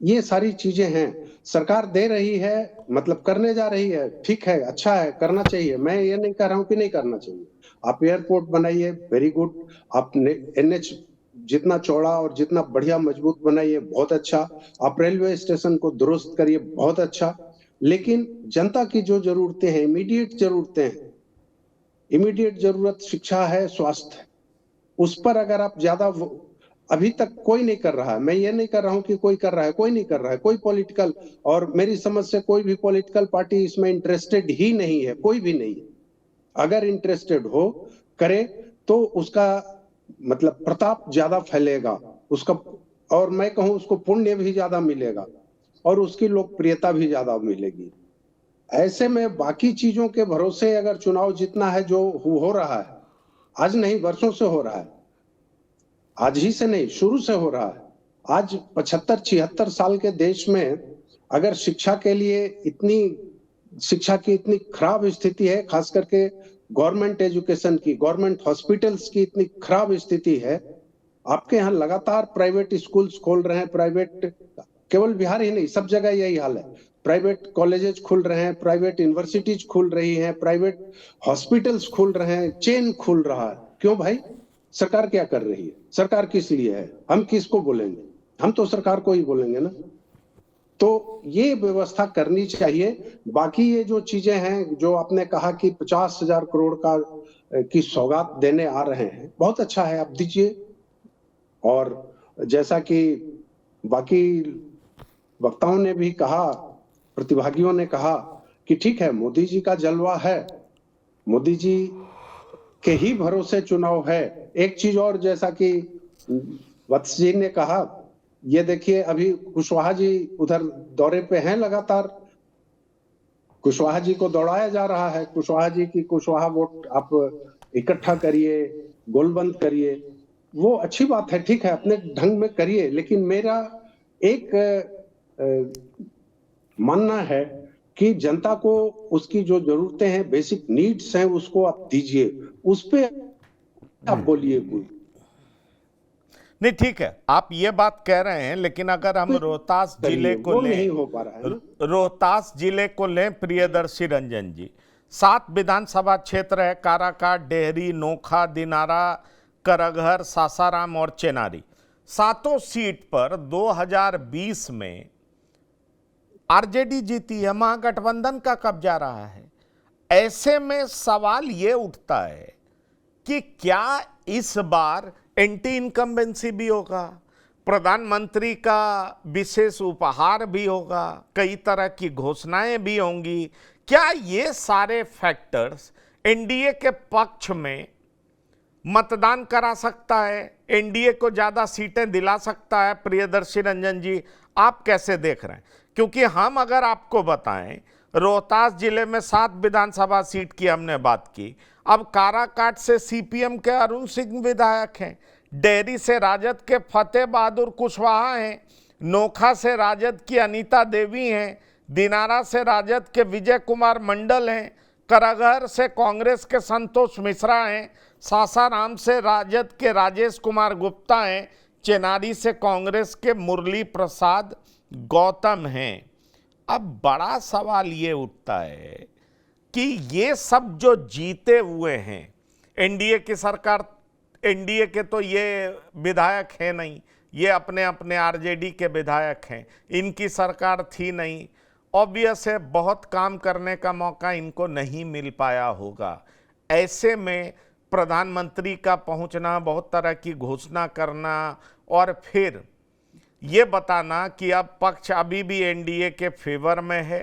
ये सारी चीजें हैं। सरकार दे रही है, मतलब करने जा रही है, ठीक है, अच्छा है, करना चाहिए। मैं ये नहीं कह रहा हूं कि नहीं करना चाहिए। आप एयरपोर्ट बनाइए, वेरी गुड। आप एनएच जितना चौड़ा और जितना बढ़िया मजबूत बनाइए, बहुत अच्छा। आप रेलवे स्टेशन को दुरुस्त करिए, बहुत अच्छा। लेकिन जनता की जो जरूरतें हैं, इमीडिएट जरूरतें हैं, इमीडिएट जरूरत शिक्षा है, स्वास्थ्य है, उस पर अगर आप ज्यादा, अभी तक कोई नहीं कर रहा है। मैं ये नहीं कर रहा हूं कि कोई कर रहा है, कोई नहीं कर रहा है, कोई पॉलिटिकल, और मेरी समझ से कोई भी पॉलिटिकल पार्टी इसमें इंटरेस्टेड ही नहीं है, कोई भी नहीं है। अगर इंटरेस्टेड हो करे तो उसका मतलब प्रताप ज्यादा फैलेगा, उसका, और मैं कहूं उसको पुण्य भी ज्यादा मिलेगा और उसकी लोकप्रियता भी ज्यादा मिलेगी। ऐसे में बाकी चीजों के भरोसे अगर चुनाव जीतना है, जो हो रहा है, आज नहीं वर्षों से हो रहा है, आज ही से नहीं, शुरू से हो रहा है। आज 75-76 साल के देश में अगर शिक्षा के लिए शिक्षा की इतनी खराब स्थिति है, खास करके गवर्नमेंट एजुकेशन की, गवर्नमेंट हॉस्पिटल्स की इतनी खराब स्थिति है। आपके यहाँ लगातार प्राइवेट स्कूल्स खोल रहे हैं, प्राइवेट, केवल बिहार ही नहीं, सब जगह यही हाल है। प्राइवेट कॉलेजेस खुल रहे हैं, प्राइवेट यूनिवर्सिटीज खुल रही हैं, प्राइवेट हॉस्पिटल्स खुल रहे हैं, चेन खुल रहा है। क्यों भाई? सरकार क्या कर रही है? सरकार किस लिए है? हम किसको बोलेंगे? हम तो सरकार को ही बोलेंगे ना। तो ये व्यवस्था करनी चाहिए। बाकी ये जो चीजें हैं, जो आपने कहा कि 50,000 करोड़ की सौगात देने आ रहे हैं, बहुत अच्छा है, आप दीजिए। और जैसा कि बाकी वक्ताओं ने भी कहा, प्रतिभागियों ने कहा कि ठीक है, मोदी जी का जलवा है, मोदी जी के ही भरोसे चुनाव है। एक चीज और, जैसा कि वत्स जी ने कहा, ये देखिए अभी कुशवाहा जी उधर दौरे पे हैं लगातार, कुशवाहा जी को दौड़ाया जा रहा है। कुशवाहा वोट आप इकट्ठा करिए, गोलबंद करिए, वो अच्छी बात है, ठीक है, अपने ढंग में करिए। लेकिन मेरा एक मानना है कि जनता को उसकी जो जरूरतें हैं, बेसिक नीड्स हैं, उसको आप दीजिए, उस पे आप बोलिए कोई नहीं। ठीक है, आप ये बात कह रहे हैं, लेकिन अगर हम रोहतास जिले को लें, नहीं हो पा रहा है ना? रोहतास जिले को लें, प्रियदर्शी रंजन जी, 7 विधानसभा क्षेत्र है, काराकाट, डेहरी, नोखा, दिनारा, करगहर, सासाराम और चेनारी। 7 सीट पर 2020 में आरजेडी जीती है, महागठबंधन का कब्जा रहा है। ऐसे में सवाल ये उठता है कि क्या इस बार एंटी इनकम्बेंसी भी होगा, प्रधानमंत्री का विशेष उपहार भी होगा, कई तरह की घोषणाएं भी होंगी। क्या ये सारे फैक्टर्स एनडीए के पक्ष में मतदान करा सकता है, एनडीए को ज्यादा सीटें दिला सकता है? प्रियदर्शी रंजन जी, आप कैसे देख रहे हैं? क्योंकि हम अगर आपको बताएं, रोहतास जिले में 7 विधानसभा सीट की हमने बात की। अब काराकाट से सीपीएम के अरुण सिंह विधायक हैं, डेहरी से राजद के फतेह बहादुर कुशवाहा हैं, नोखा से राजद की अनीता देवी हैं, दिनारा से राजद के विजय कुमार मंडल हैं, करगहर से कांग्रेस के संतोष मिश्रा हैं, सासाराम से राजद के राजेश कुमार गुप्ता हैं, चेनारी से कांग्रेस के मुरली प्रसाद गौतम हैं। अब बड़ा सवाल ये उठता है कि ये सब जो जीते हुए हैं, एनडीए की सरकार, एनडीए के तो ये विधायक हैं नहीं, ये अपने अपने आरजेडी के विधायक हैं, इनकी सरकार थी नहीं, ऑब्वियस है बहुत काम करने का मौका इनको नहीं मिल पाया होगा। ऐसे में प्रधानमंत्री का पहुंचना, बहुत तरह की घोषणा करना और फिर ये बताना कि अब पक्ष अभी भी एनडीए के फेवर में है,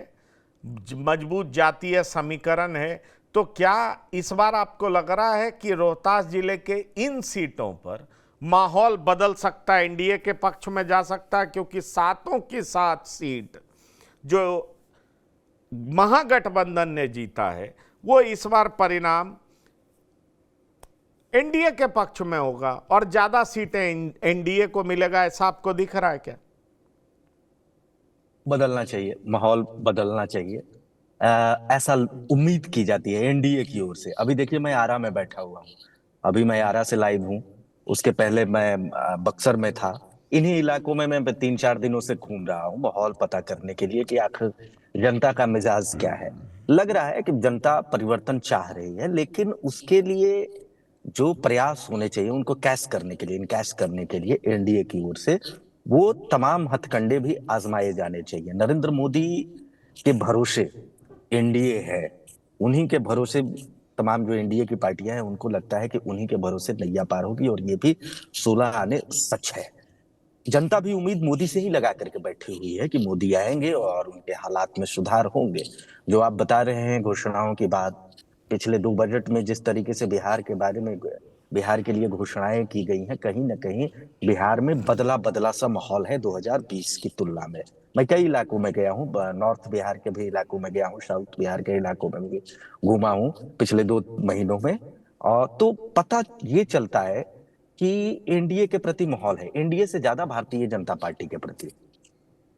मजबूत जातीय समीकरण है, तो क्या इस बार आपको लग रहा है कि रोहतास जिले के इन सीटों पर माहौल बदल सकता है, एनडीए के पक्ष में जा सकता है? क्योंकि 7 की 7 सीट जो महागठबंधन ने जीता है, वो इस बार परिणाम एनडीए के पक्ष में होगा और ज्यादा सीटें एनडीए को मिलेगा, ऐसा आपको दिख रहा है क्या? बदलना चाहिए, माहौल बदलना चाहिए, ऐसा उम्मीद की जाती है एनडीए की ओर से। अभी देखिए, मैं आरा में बैठा हुआ हूँ, अभी मैं आरा से लाइव हूँ, उसके पहले मैं बक्सर में था। इन्हीं इलाकों में मैं 3-4 दिनों से घूम रहा हूँ माहौल पता करने के लिए कि आखिर जनता का मिजाज क्या है। लग रहा है कि जनता परिवर्तन चाह रही है, लेकिन उसके लिए जो प्रयास होने चाहिए उनको कैश करने के लिए, इनकैश करने के लिए एनडीए की ओर से वो तमाम हथकंडे भी आजमाए जाने चाहिए। नरेंद्र मोदी के भरोसे एनडीए है, उन्हीं के भरोसे तमाम जो एनडीए की पार्टियां हैं उनको लगता है कि उन्हीं के भरोसे नैया पार होगी, और ये भी 16 आने सच है। जनता भी उम्मीद मोदी से ही लगा करके बैठी हुई है कि मोदी आएंगे और उनके हालात में सुधार होंगे। जो आप बता रहे हैं घोषणाओं की बात, पिछले 2 बजट में जिस तरीके से बिहार के बारे में, बिहार के लिए घोषणाएं की गई हैं, कहीं ना कहीं बिहार में बदला बदला सा माहौल है 2020 की तुलना में। मैं कई इलाकों में गया हूँ, नॉर्थ बिहार के भी इलाकों में गया हूँ, साउथ बिहार के इलाकों में भी घूमा हूँ पिछले 2 महीनों में, और तो पता ये चलता है कि एनडीए के प्रति माहौल है, एनडीए से ज्यादा भारतीय जनता पार्टी के प्रति।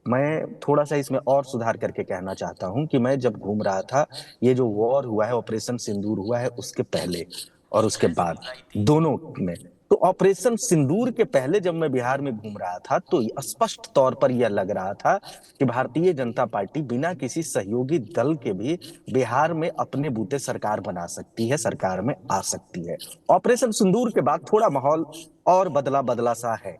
मैं थोड़ा सा इसमें और सुधार करके कहना चाहता हूं कि मैं जब घूम रहा था, ये जो वॉर हुआ है, ऑपरेशन सिंदूर हुआ है, उसके पहले और उसके बाद दोनों में, तो ऑपरेशन सिंदूर के पहले जब मैं बिहार में घूम रहा था तो स्पष्ट तौर पर यह लग रहा था कि भारतीय जनता पार्टी बिना किसी सहयोगी दल के भी बिहार में अपने बूते सरकार बना सकती है, सरकार में आ सकती है। ऑपरेशन सिंदूर के बाद थोड़ा माहौल और बदला बदला सा है,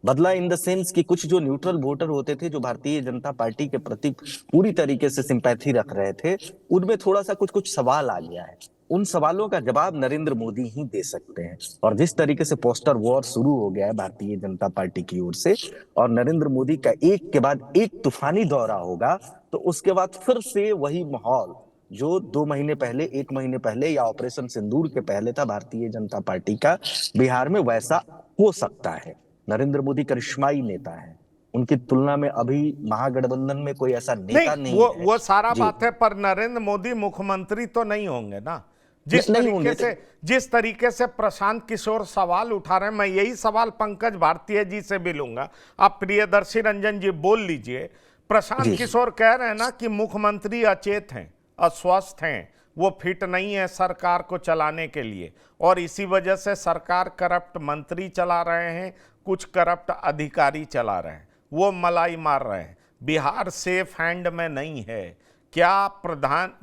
बदला इन द सेंस कि कुछ जो न्यूट्रल वोटर होते थे, जो भारतीय जनता पार्टी के प्रति पूरी तरीके से सिंपैथी रख रहे थे, उनमें थोड़ा सा कुछ सवाल आ गया है। उन सवालों का जवाब नरेंद्र मोदी ही दे सकते हैं, और जिस तरीके से पोस्टर वॉर शुरू हो गया है भारतीय जनता पार्टी की ओर से, और नरेंद्र मोदी का एक के बाद एक तूफानी दौरा होगा, तो उसके बाद फिर से वही माहौल जो 2 महीने पहले, 1 महीने पहले या ऑपरेशन सिंदूर के पहले था भारतीय जनता पार्टी का, बिहार में वैसा हो सकता है। नरेंद्र मोदी करिश्माई नेता है, उनकी तुलना में अभी महागठबंधन में कोई ऐसा नेता नहीं है। वो सारा बात है, पर नरेंद्र मोदी मुख्यमंत्री तो नहीं होंगे ना। जिस तरीके से प्रशांत किशोर सवाल उठा रहे हैं, मैं यही सवाल पंकज भारतीय जी से भी लूंगा, आप प्रियदर्शी रंजन जी बोल लीजिए। प्रशांत किशोर कह रहे हैं ना कि मुख्यमंत्री अचेत हैं, अस्वस्थ हैं, वो फिट नहीं है सरकार को चलाने के लिए, और इसी वजह से सरकार करप्ट मंत्री चला रहे हैं, कुछ करप्ट अधिकारी चला रहे हैं, वो मलाई मार रहे हैं। बिहार सेफ हैंड में नहीं है। क्या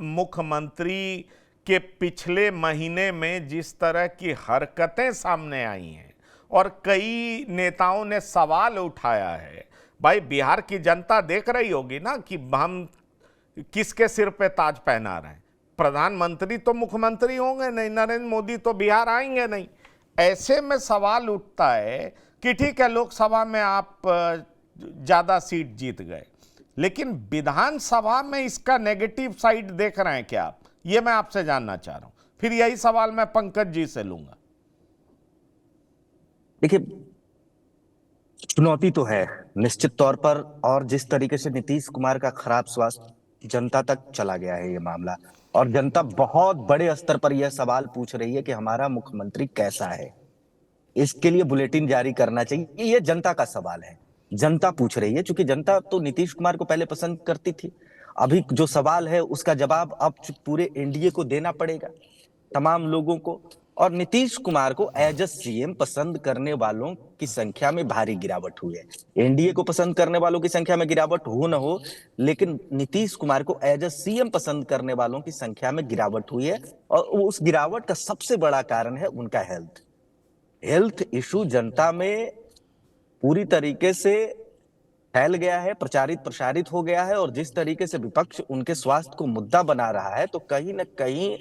मुख्यमंत्री के पिछले महीने में जिस तरह की हरकतें सामने आई हैं और कई नेताओं ने सवाल उठाया है, भाई बिहार की जनता देख रही होगी ना कि हम किसके सिर पे ताज पहना रहे हैं। प्रधानमंत्री तो मुख्यमंत्री होंगे नहीं, नरेंद्र मोदी तो बिहार आएंगे नहीं। ऐसे में सवाल उठता है कि ठीक है, लोकसभा में आप ज्यादा सीट जीत गए, लेकिन विधानसभा में इसका नेगेटिव साइड देख रहे हैं क्या आप? ये मैं आपसे जानना चाह रहा हूं। फिर यही सवाल मैं पंकज जी से लूंगा। देखिए, चुनौती तो है निश्चित तौर पर, और जिस तरीके से नीतीश कुमार का खराब स्वास्थ्य जनता तक चला गया है ये मामला, और जनता बहुत बड़े स्तर पर यह सवाल पूछ रही है कि हमारा मुख्यमंत्री कैसा है, इसके लिए बुलेटिन जारी करना चाहिए। ये जनता का सवाल है, जनता पूछ रही है, क्योंकि जनता तो नीतीश कुमार को पहले पसंद करती थी। अभी जो सवाल है उसका जवाब अब पूरे एनडीए को देना पड़ेगा, तमाम लोगों को। और नीतीश कुमार को एज अ सीएम पसंद करने वालों की संख्या में भारी गिरावट हुई है। एनडीए को पसंद करने वालों की संख्या में गिरावट हो न हो, लेकिन नीतीश कुमार को एज अ सीएम पसंद करने वालों की संख्या में गिरावट हुई है। और उस गिरावट का सबसे बड़ा कारण है उनका हेल्थ इशू जनता में पूरी तरीके से फैल गया है, प्रचारित प्रसारित हो गया है। और जिस तरीके से विपक्ष उनके स्वास्थ्य को मुद्दा बना रहा है, तो कहीं ना कहीं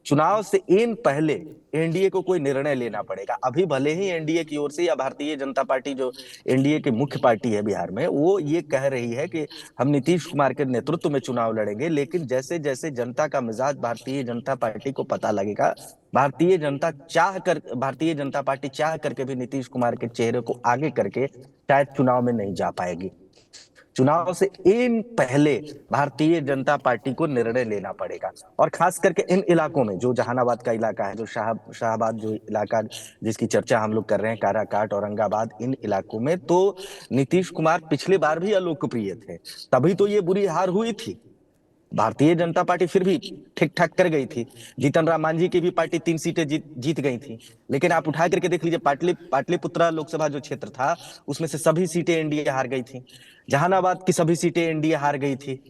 चुनाव से इन पहले एनडीए को कोई निर्णय लेना पड़ेगा। अभी भले ही एनडीए की ओर से या भारतीय जनता पार्टी, जो एनडीए की मुख्य पार्टी है बिहार में, वो ये कह रही है कि हम नीतीश कुमार के नेतृत्व में चुनाव लड़ेंगे, लेकिन जैसे जैसे जनता का मिजाज भारतीय जनता पार्टी को पता लगेगा, भारतीय जनता पार्टी चाह करके भी नीतीश कुमार के चेहरे को आगे करके शायद चुनाव में नहीं जा पाएगी। चुनाव से इन पहले भारतीय जनता पार्टी को निर्णय लेना पड़ेगा। और खास करके इन इलाकों में, जो जहानाबाद का इलाका है, जो शाहबाद जो इलाका जिसकी चर्चा हम लोग कर रहे हैं, काराकाट, औरंगाबाद, इन इलाकों में तो नीतीश कुमार पिछले बार भी अलोकप्रिय थे, तभी तो ये बुरी हार हुई थी। भारतीय जनता पार्टी फिर भी ठीक ठाक कर गई थी, जीतन राम मांझी की भी पार्टी 3 सीटें जीत गई थी। लेकिन आप उठा करके देख लीजिए, पाटलिपुत्रा लोकसभा जो क्षेत्र था, उसमें से सभी सीटें एनडीए हार गई थी। जहानाबाद की सभी सीटें एनडीए हार गई थी।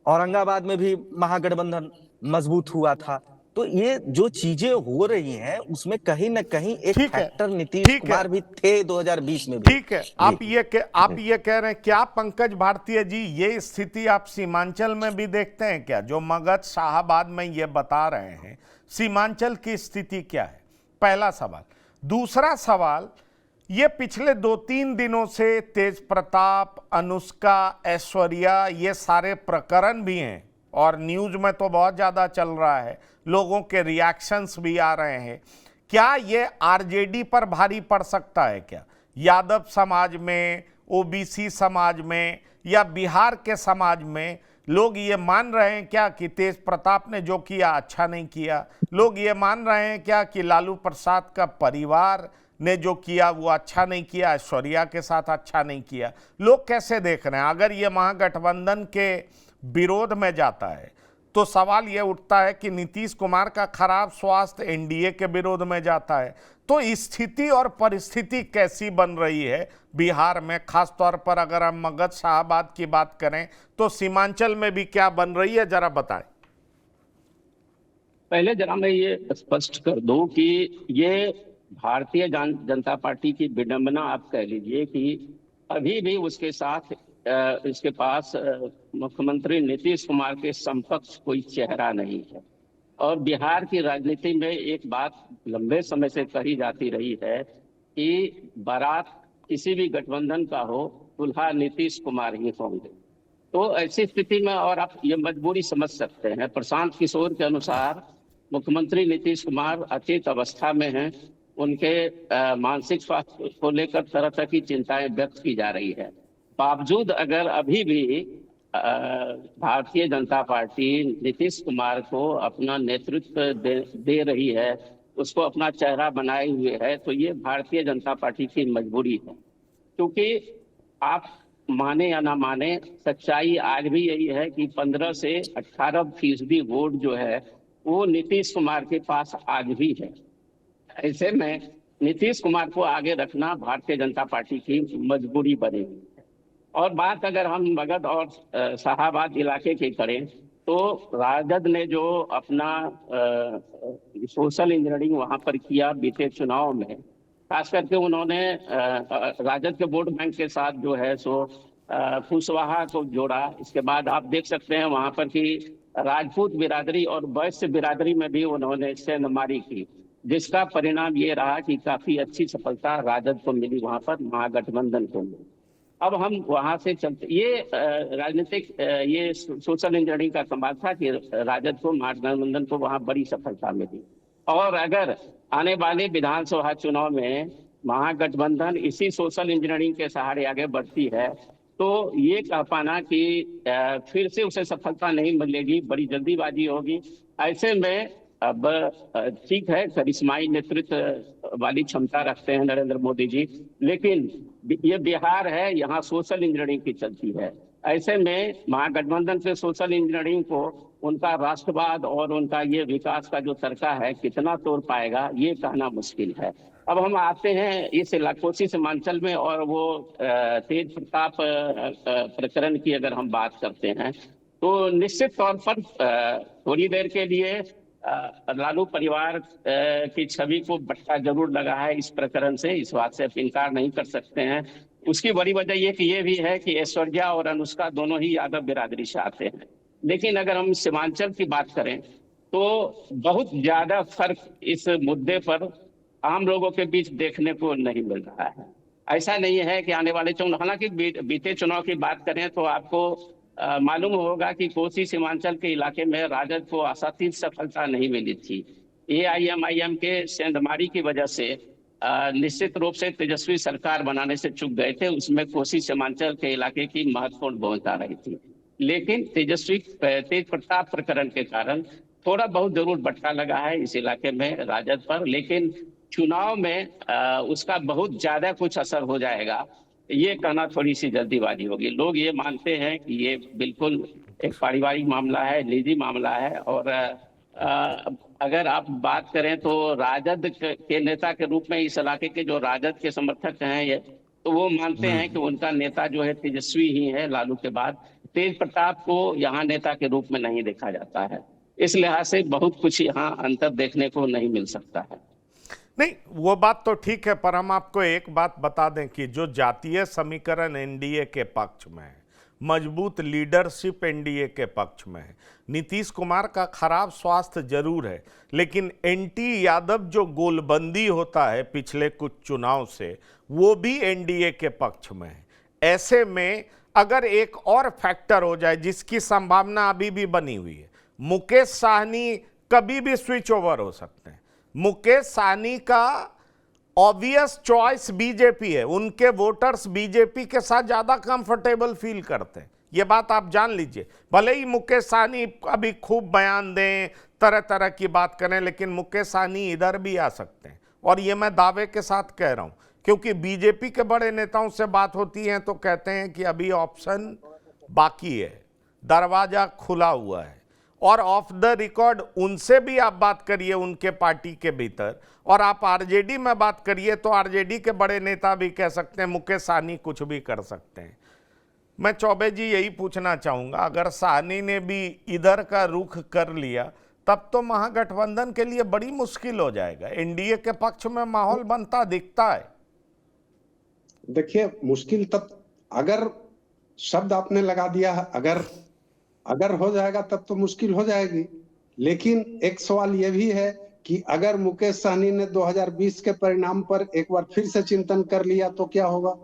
औरंगाबाद में भी महागठबंधन मजबूत हुआ था। तो ये जो चीजें हो रही हैं, उसमें कहीं ना कहीं एक फैक्टर नीतीश कुमार भी थे 2020 में भी। ठीक है, आप ये कह रहे हैं क्या पंकज भारतीय जी, ये स्थिति आप सीमांचल में भी देखते हैं क्या? जो मगध शाहबाद में ये बता रहे हैं, सीमांचल की स्थिति क्या है? पहला सवाल। दूसरा सवाल, ये पिछले 2-3 दिनों से तेज प्रताप, अनुष्का, ऐश्वर्या, ये सारे प्रकरण भी हैं और न्यूज में तो बहुत ज़्यादा चल रहा है, लोगों के रिएक्शंस भी आ रहे हैं। क्या ये आरजेडी पर भारी पड़ सकता है क्या? यादव समाज में, ओबीसी समाज में, या बिहार के समाज में लोग ये मान रहे हैं क्या कि तेज प्रताप ने जो किया अच्छा नहीं किया? लोग ये मान रहे हैं क्या कि लालू प्रसाद का परिवार ने जो किया वो अच्छा नहीं किया, ऐश्वर्या के साथ अच्छा नहीं किया? लोग कैसे देख रहे हैं? अगर ये महागठबंधन के विरोध में जाता है तो सवाल यह उठता है कि नीतीश कुमार का खराब स्वास्थ्य एनडीए के विरोध में जाता है, तो स्थिति और परिस्थिति कैसी बन रही है बिहार में? खास तौर पर अगर हम मगध शाहबाद की बात करें तो सीमांचल में भी क्या बन रही है, जरा बताएं। पहले जरा मैं ये स्पष्ट कर दूं कि ये भारतीय जनता पार्टी की विडंबना आप कह लीजिए कि अभी भी उसके साथ इसके पास मुख्यमंत्री नीतीश कुमार के समकक्ष कोई चेहरा नहीं है। और बिहार की राजनीति में एक बात लंबे समय से कही जाती रही है कि बारात किसी भी गठबंधन का हो, दुल्हा नीतीश कुमार ही होंगे। तो ऐसी स्थिति में, और आप ये मजबूरी समझ सकते हैं, प्रशांत किशोर के अनुसार मुख्यमंत्री नीतीश कुमार अचेत अवस्था में हैं। उनके मानसिक स्वास्थ्य को लेकर तरह तरह की चिंताएं व्यक्त की जा रही है। बावजूद अगर अभी भी भारतीय जनता पार्टी नीतीश कुमार को अपना नेतृत्व दे रही है, उसको अपना चेहरा बनाए हुए है, तो ये भारतीय जनता पार्टी की मजबूरी है। क्योंकि आप माने या ना माने, सच्चाई आज भी यही है कि 15 से 18% वोट जो है वो नीतीश कुमार के पास आज भी है। ऐसे में नीतीश कुमार को आगे रखना भारतीय जनता पार्टी की मजबूरी बनेगी। और बात अगर हम मगध और शाहबाद इलाके की करें, तो राजद ने जो अपना सोशल इंजीनियरिंग वहां पर किया बीते चुनाव में, खास करके उन्होंने राजद के वोट बैंक के साथ जो है सो कुशवाहा को जोड़ा। इसके बाद आप देख सकते हैं वहां पर कि राजपूत बिरादरी और वैश्य बिरादरी में भी उन्होंने सेंधमारी की। जिसका परिणाम ये रहा कि काफी अच्छी सफलता राजद को मिली, वहां पर महागठबंधन को मिली। अब हम वहां से चलते, ये राजनीतिक ये सोशल इंजीनियरिंग का कमाल था कि राजद को, महागठबंधन को वहां बड़ी सफलता मिली। और अगर आने वाले विधानसभा चुनाव में महागठबंधन इसी सोशल इंजीनियरिंग के सहारे आगे बढ़ती है तो ये कह पाना कि फिर से उसे सफलता नहीं मिलेगी, बड़ी जल्दीबाजी होगी। ऐसे में अब ठीक है, करिश्माई नेतृत्व वाली क्षमता रखते हैं नरेंद्र मोदी जी, लेकिन ये बिहार है, यहाँ सोशल इंजीनियरिंग की चलती है। ऐसे में महागठबंधन से सोशल इंजीनियरिंग को उनका राष्ट्रवाद और उनका ये विकास का जो तरीका है कितना तोड़ पाएगा, ये कहना मुश्किल है। अब हम आते हैं इस कोसी सीमांचल में, और वो तेज प्रताप प्रकरण की अगर हम बात करते हैं तो निश्चित तौर पर थोड़ी देर के लिए लालू परिवार की छवि को बट्टा जरूर लगा है इस प्रकरण से, इस बात से आप इनकार नहीं कर सकते हैं। उसकी बड़ी वजह ये भी है कि ऐश्वर्या और अनुष्का दोनों ही यादव बिरादरी से आते हैं। लेकिन अगर हम सीमांचल की बात करें तो बहुत ज्यादा फर्क इस मुद्दे पर आम लोगों के बीच देखने को नहीं मिल रहा है। ऐसा नहीं है कि आने वाले चुनाव, हालांकि बीते चुनाव की बात करें तो आपको मालूम होगा कि कोसी सीमांचल के इलाके में राजद को आशातीत सफलता नहीं मिली थी। AIMIM के सेंधमारी की वजह से निश्चित रूप से तेजस्वी सरकार बनाने से चूक गए थे, उसमें कोसी सीमांचल के इलाके की महत्वपूर्ण भूमिका रही थी। लेकिन तेज प्रताप प्रकरण के कारण थोड़ा बहुत जरूर बट्टा लगा है इस इलाके में राजद पर, लेकिन चुनाव में उसका बहुत ज्यादा कुछ असर हो जाएगा, ये कहना थोड़ी सी जल्दीबाजी होगी। लोग ये मानते हैं कि ये बिल्कुल एक पारिवारिक मामला है, निजी मामला है। और अगर आप बात करें तो राजद के नेता के रूप में इस इलाके के जो राजद के समर्थक हैं ये, तो वो मानते हैं कि उनका नेता जो है तेजस्वी ही है लालू के बाद। तेज प्रताप को यहाँ नेता के रूप में नहीं देखा जाता है, इस लिहाज से बहुत कुछ यहाँ अंतर देखने को नहीं मिल सकता है। नहीं, वो बात तो ठीक है, पर हम आपको एक बात बता दें कि जो जातीय समीकरण एनडीए के पक्ष में है, मजबूत लीडरशिप एनडीए के पक्ष में है। नीतीश कुमार का खराब स्वास्थ्य जरूर है, लेकिन एनटी यादव जो गोलबंदी होता है पिछले कुछ चुनाव से, वो भी एनडीए के पक्ष में है। ऐसे में अगर एक और फैक्टर हो जाए जिसकी संभावना अभी भी बनी हुई है, मुकेश साहनी कभी भी स्विच ओवर हो सकते हैं। मुकेश साहनी का ऑब्वियस चॉइस बीजेपी है, उनके वोटर्स बीजेपी के साथ ज्यादा कंफर्टेबल फील करते हैं, ये बात आप जान लीजिए। भले ही मुकेश साहनी अभी खूब बयान दें, तरह तरह की बात करें, लेकिन मुकेश साहनी इधर भी आ सकते हैं। और ये मैं दावे के साथ कह रहा हूं, क्योंकि बीजेपी के बड़े नेताओं से बात होती है तो कहते हैं कि अभी ऑप्शन बाकी है, दरवाजा खुला हुआ है। और ऑफ द रिकॉर्ड उनसे भी आप बात करिए उनके पार्टी के भीतर, और आप आरजेडी में बात करिए तो आरजेडी के बड़े नेता भी कह सकते हैं मुकेश साहनी कुछ भी कर सकते हैं। मैं चौबे जी यही पूछना चाहूंगा, अगर साहनी ने भी इधर का रुख कर लिया तब तो महागठबंधन के लिए बड़ी मुश्किल हो जाएगा। एनडीए के पक्ष में माहौल बनता दिखता है। देखिए, मुश्किल तब, अगर शब्द आपने लगा दिया, अगर हो जाएगा तब तो मुश्किल हो जाएगी। लेकिन एक सवाल यह भी है कि अगर मुकेश साहनी ने 2020 के परिणाम पर एक बार फिर से चिंतन कर लिया तो क्या होगा?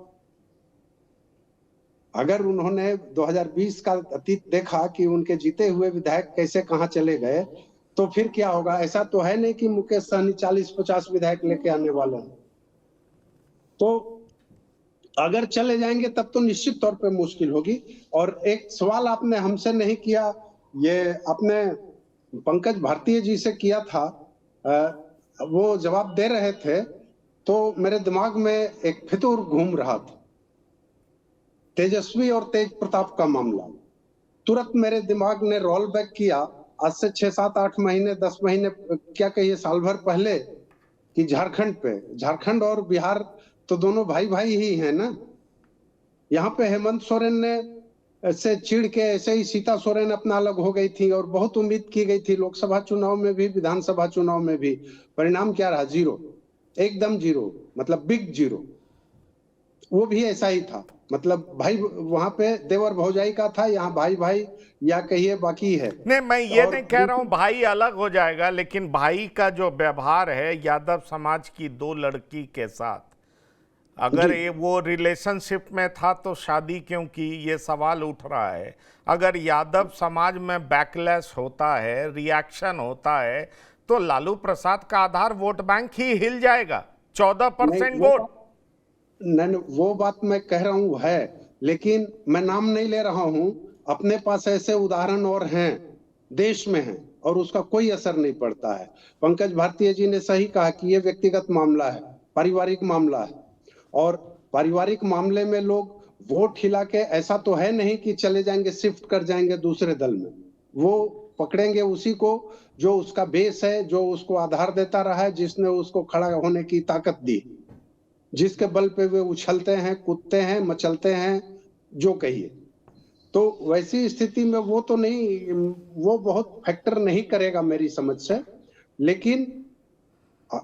अगर उन्होंने 2020 का अतीत देखा कि उनके जीते हुए विधायक कैसे कहां चले गए, तो फिर क्या होगा? ऐसा तो है नहीं कि मुकेश साहनी 40-50 विधायक लेके आने वाले हैं। तो अगर चले जाएंगे तब तो निश्चित तौर पे मुश्किल होगी। और एक सवाल आपने हमसे नहीं किया, ये आपने पंकज भारतीय जी से किया था, वो जवाब दे रहे थे तो मेरे दिमाग में एक फितूर घूम रहा था, तेजस्वी और तेज प्रताप का मामला। तुरंत मेरे दिमाग ने रोल बैक किया आज से 6-7-8 महीने 10 महीने क्या कहिए साल भर पहले, कि झारखंड और बिहार तो दोनों भाई भाई ही हैं ना। यहाँ पे हेमंत सोरेन ने से चिढ़ के ऐसे ही सीता सोरेन अपना अलग हो गई थी और बहुत उम्मीद की गई थी लोकसभा चुनाव में भी, विधानसभा चुनाव में भी। परिणाम क्या रहा? जीरो, एकदम जीरो, मतलब बिग जीरो। वो भी ऐसा ही था। मतलब भाई वहां पे देवर भौजाई का था, यहाँ भाई भाई या कहिए बाकी है। नहीं, मैं ये और नहीं कह रहा हूं भाई अलग हो जाएगा, लेकिन भाई का जो व्यवहार है यादव समाज की 2 लड़की के साथ, अगर जी। ये वो रिलेशनशिप में था तो शादी क्यों की, ये सवाल उठ रहा है। अगर यादव समाज में बैकलैश होता है, रिएक्शन होता है, तो लालू प्रसाद का आधार वोट बैंक ही हिल जाएगा, 14% वोट। नहीं, वो बात मैं कह रहा हूँ है, लेकिन मैं नाम नहीं ले रहा हूँ। अपने पास ऐसे उदाहरण और हैं, देश में हैं, और उसका कोई असर नहीं पड़ता है। पंकज भारतीय जी ने सही कहा कि ये व्यक्तिगत मामला है, पारिवारिक मामला है, और पारिवारिक मामले में लोग वोट हिला के ऐसा तो है नहीं कि चले जाएंगे, शिफ्ट कर जाएंगे दूसरे दल में। वो पकड़ेंगे उसी को जो उसका बेस है, जो उसको आधार देता रहा है, जिसने उसको खड़ा होने की ताकत दी, जिसके बल पे वे उछलते हैं, कूदते हैं, मचलते हैं, जो कहिए। तो वैसी स्थिति में वो तो नहीं, वो बहुत फैक्टर नहीं करेगा मेरी समझ से। लेकिन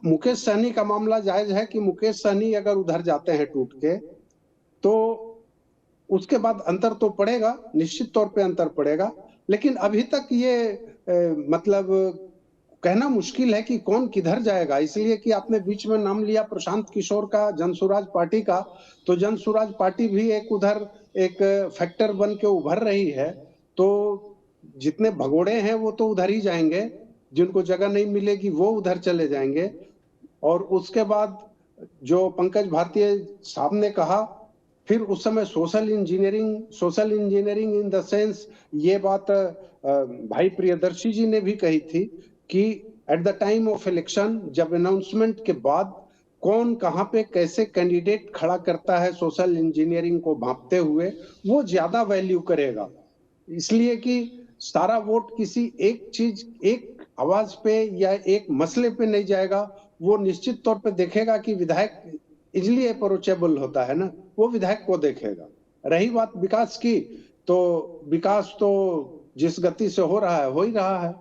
मुकेश सहनी का मामला जायज है कि मुकेश सहनी अगर उधर जाते हैं टूट के, तो उसके बाद अंतर तो पड़ेगा, निश्चित तौर पे अंतर पड़ेगा। लेकिन अभी तक ये मतलब कहना मुश्किल है कि कौन किधर जाएगा, इसलिए कि आपने बीच में नाम लिया प्रशांत किशोर का, जनसुराज पार्टी का, तो जनसुराज पार्टी भी एक उधर एक फैक्टर बन के उभर रही है। तो जितने भगोड़े हैं वो तो उधर ही जाएंगे, जिनको जगह नहीं मिलेगी वो उधर चले जाएंगे। और उसके बाद जो पंकज भारतीय साहब ने कहा, फिर उस समय social engineering in the sense, ये बात भाई प्रियदर्शी जी ने भी कही थी कि at the time of election, जब अनाउंसमेंट के बाद कौन कहां पे कैसे कैंडिडेट खड़ा करता है सोशल इंजीनियरिंग को भांपते हुए, वो ज्यादा वैल्यू करेगा। इसलिए कि सारा वोट किसी एक चीज, एक आवाज पे या एक मसले पे नहीं जाएगा। वो निश्चित तौर पे देखेगा कि विधायक इजिली अप्रोचेबल होता है ना, वो विधायक को देखेगा। रही बात विकास की, तो विकास तो जिस गति से हो रहा है हो ही रहा है,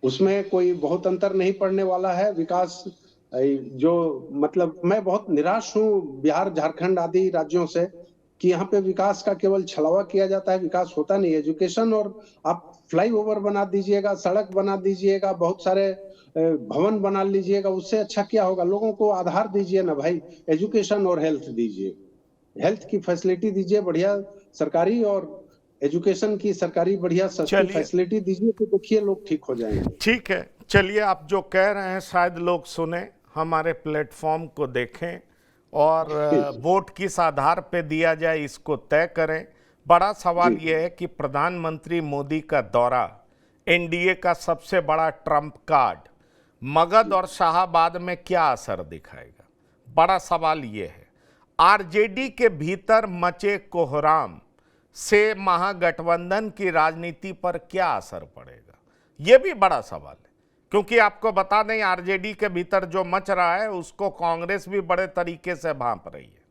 उसमें कोई बहुत अंतर नहीं पड़ने वाला है। विकास जो मतलब मैं बहुत निराश हूं बिहार, झारखंड आदि राज्यों से कि यहाँ पे विकास का केवल छलावा किया जाता है, विकास होता नहीं है। एजुकेशन, और आप फ्लाईओवर बना दीजिएगा, सड़क बना दीजिएगा, बहुत सारे भवन बना लीजिएगा, उससे अच्छा क्या होगा? लोगों को आधार दीजिए ना भाई, एजुकेशन और हेल्थ दीजिए, हेल्थ की फैसिलिटी दीजिए बढ़िया सरकारी, और एजुकेशन की सरकारी बढ़िया सस्ती फैसिलिटी दीजिए, तो देखिए लोग ठीक हो जाएंगे। ठीक है, चलिए आप जो कह रहे हैं शायद लोग सुने, हमारे प्लेटफॉर्म को देखें, और वोट किस आधार पे दिया जाए इसको तय करें। बड़ा सवाल यह है कि प्रधानमंत्री मोदी का दौरा एनडीए का सबसे बड़ा ट्रम्प कार्ड, मगध और शाहाबाद में क्या असर दिखाएगा, बड़ा सवाल यह है। आरजेडी के भीतर मचे कोहराम से महागठबंधन की राजनीति पर क्या असर पड़ेगा, यह भी बड़ा सवाल है। क्योंकि आपको बता दें, आरजेडी के भीतर जो मच रहा है उसको कांग्रेस भी बड़े तरीके से भांप रही है,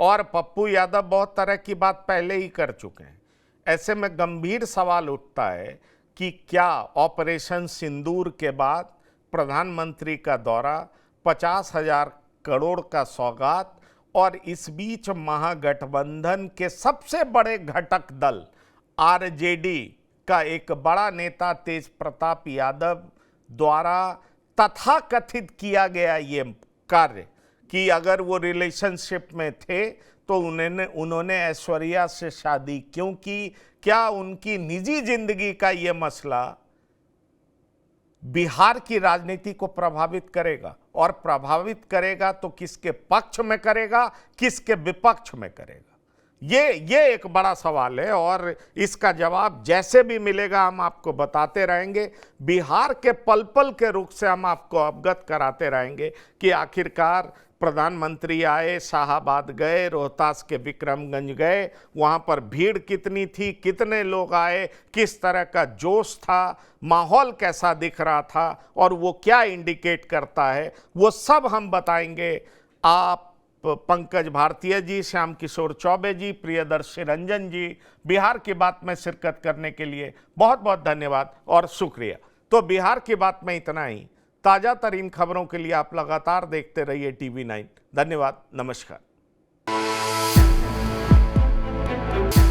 और पप्पू यादव बहुत तरह की बात पहले ही कर चुके हैं। ऐसे में गंभीर सवाल उठता है कि क्या ऑपरेशन सिंदूर के बाद प्रधानमंत्री का दौरा, 50,000 करोड़ का सौगात, और इस बीच महागठबंधन के सबसे बड़े घटक दल आरजेडी का एक बड़ा नेता तेज प्रताप यादव द्वारा तथाकथित किया गया ये कार्य कि अगर वो रिलेशनशिप में थे तो उन्होंने ऐश्वर्या से शादी क्यों की, क्या उनकी निजी जिंदगी का ये मसला बिहार की राजनीति को प्रभावित करेगा, और प्रभावित करेगा तो किसके पक्ष में करेगा, किसके विपक्ष में करेगा, ये एक बड़ा सवाल है। और इसका जवाब जैसे भी मिलेगा हम आपको बताते रहेंगे। बिहार के पल पल के रुख से हम आपको अवगत कराते रहेंगे कि आखिरकार प्रधानमंत्री आए, शाहाबाद गए, रोहतास के विक्रमगंज गए, वहाँ पर भीड़ कितनी थी, कितने लोग आए, किस तरह का जोश था, माहौल कैसा दिख रहा था, और वो क्या इंडिकेट करता है, वो सब हम बताएंगे। आप पंकज भारतीय जी, श्याम किशोर चौबे जी, प्रियदर्शी रंजन जी, बिहार की बात में शिरकत करने के लिए बहुत बहुत धन्यवाद और शुक्रिया। तो बिहार की बात में इतना ही। ताज़ा तरीन खबरों के लिए आप लगातार देखते रहिए TV9। धन्यवाद, नमस्कार। हैं।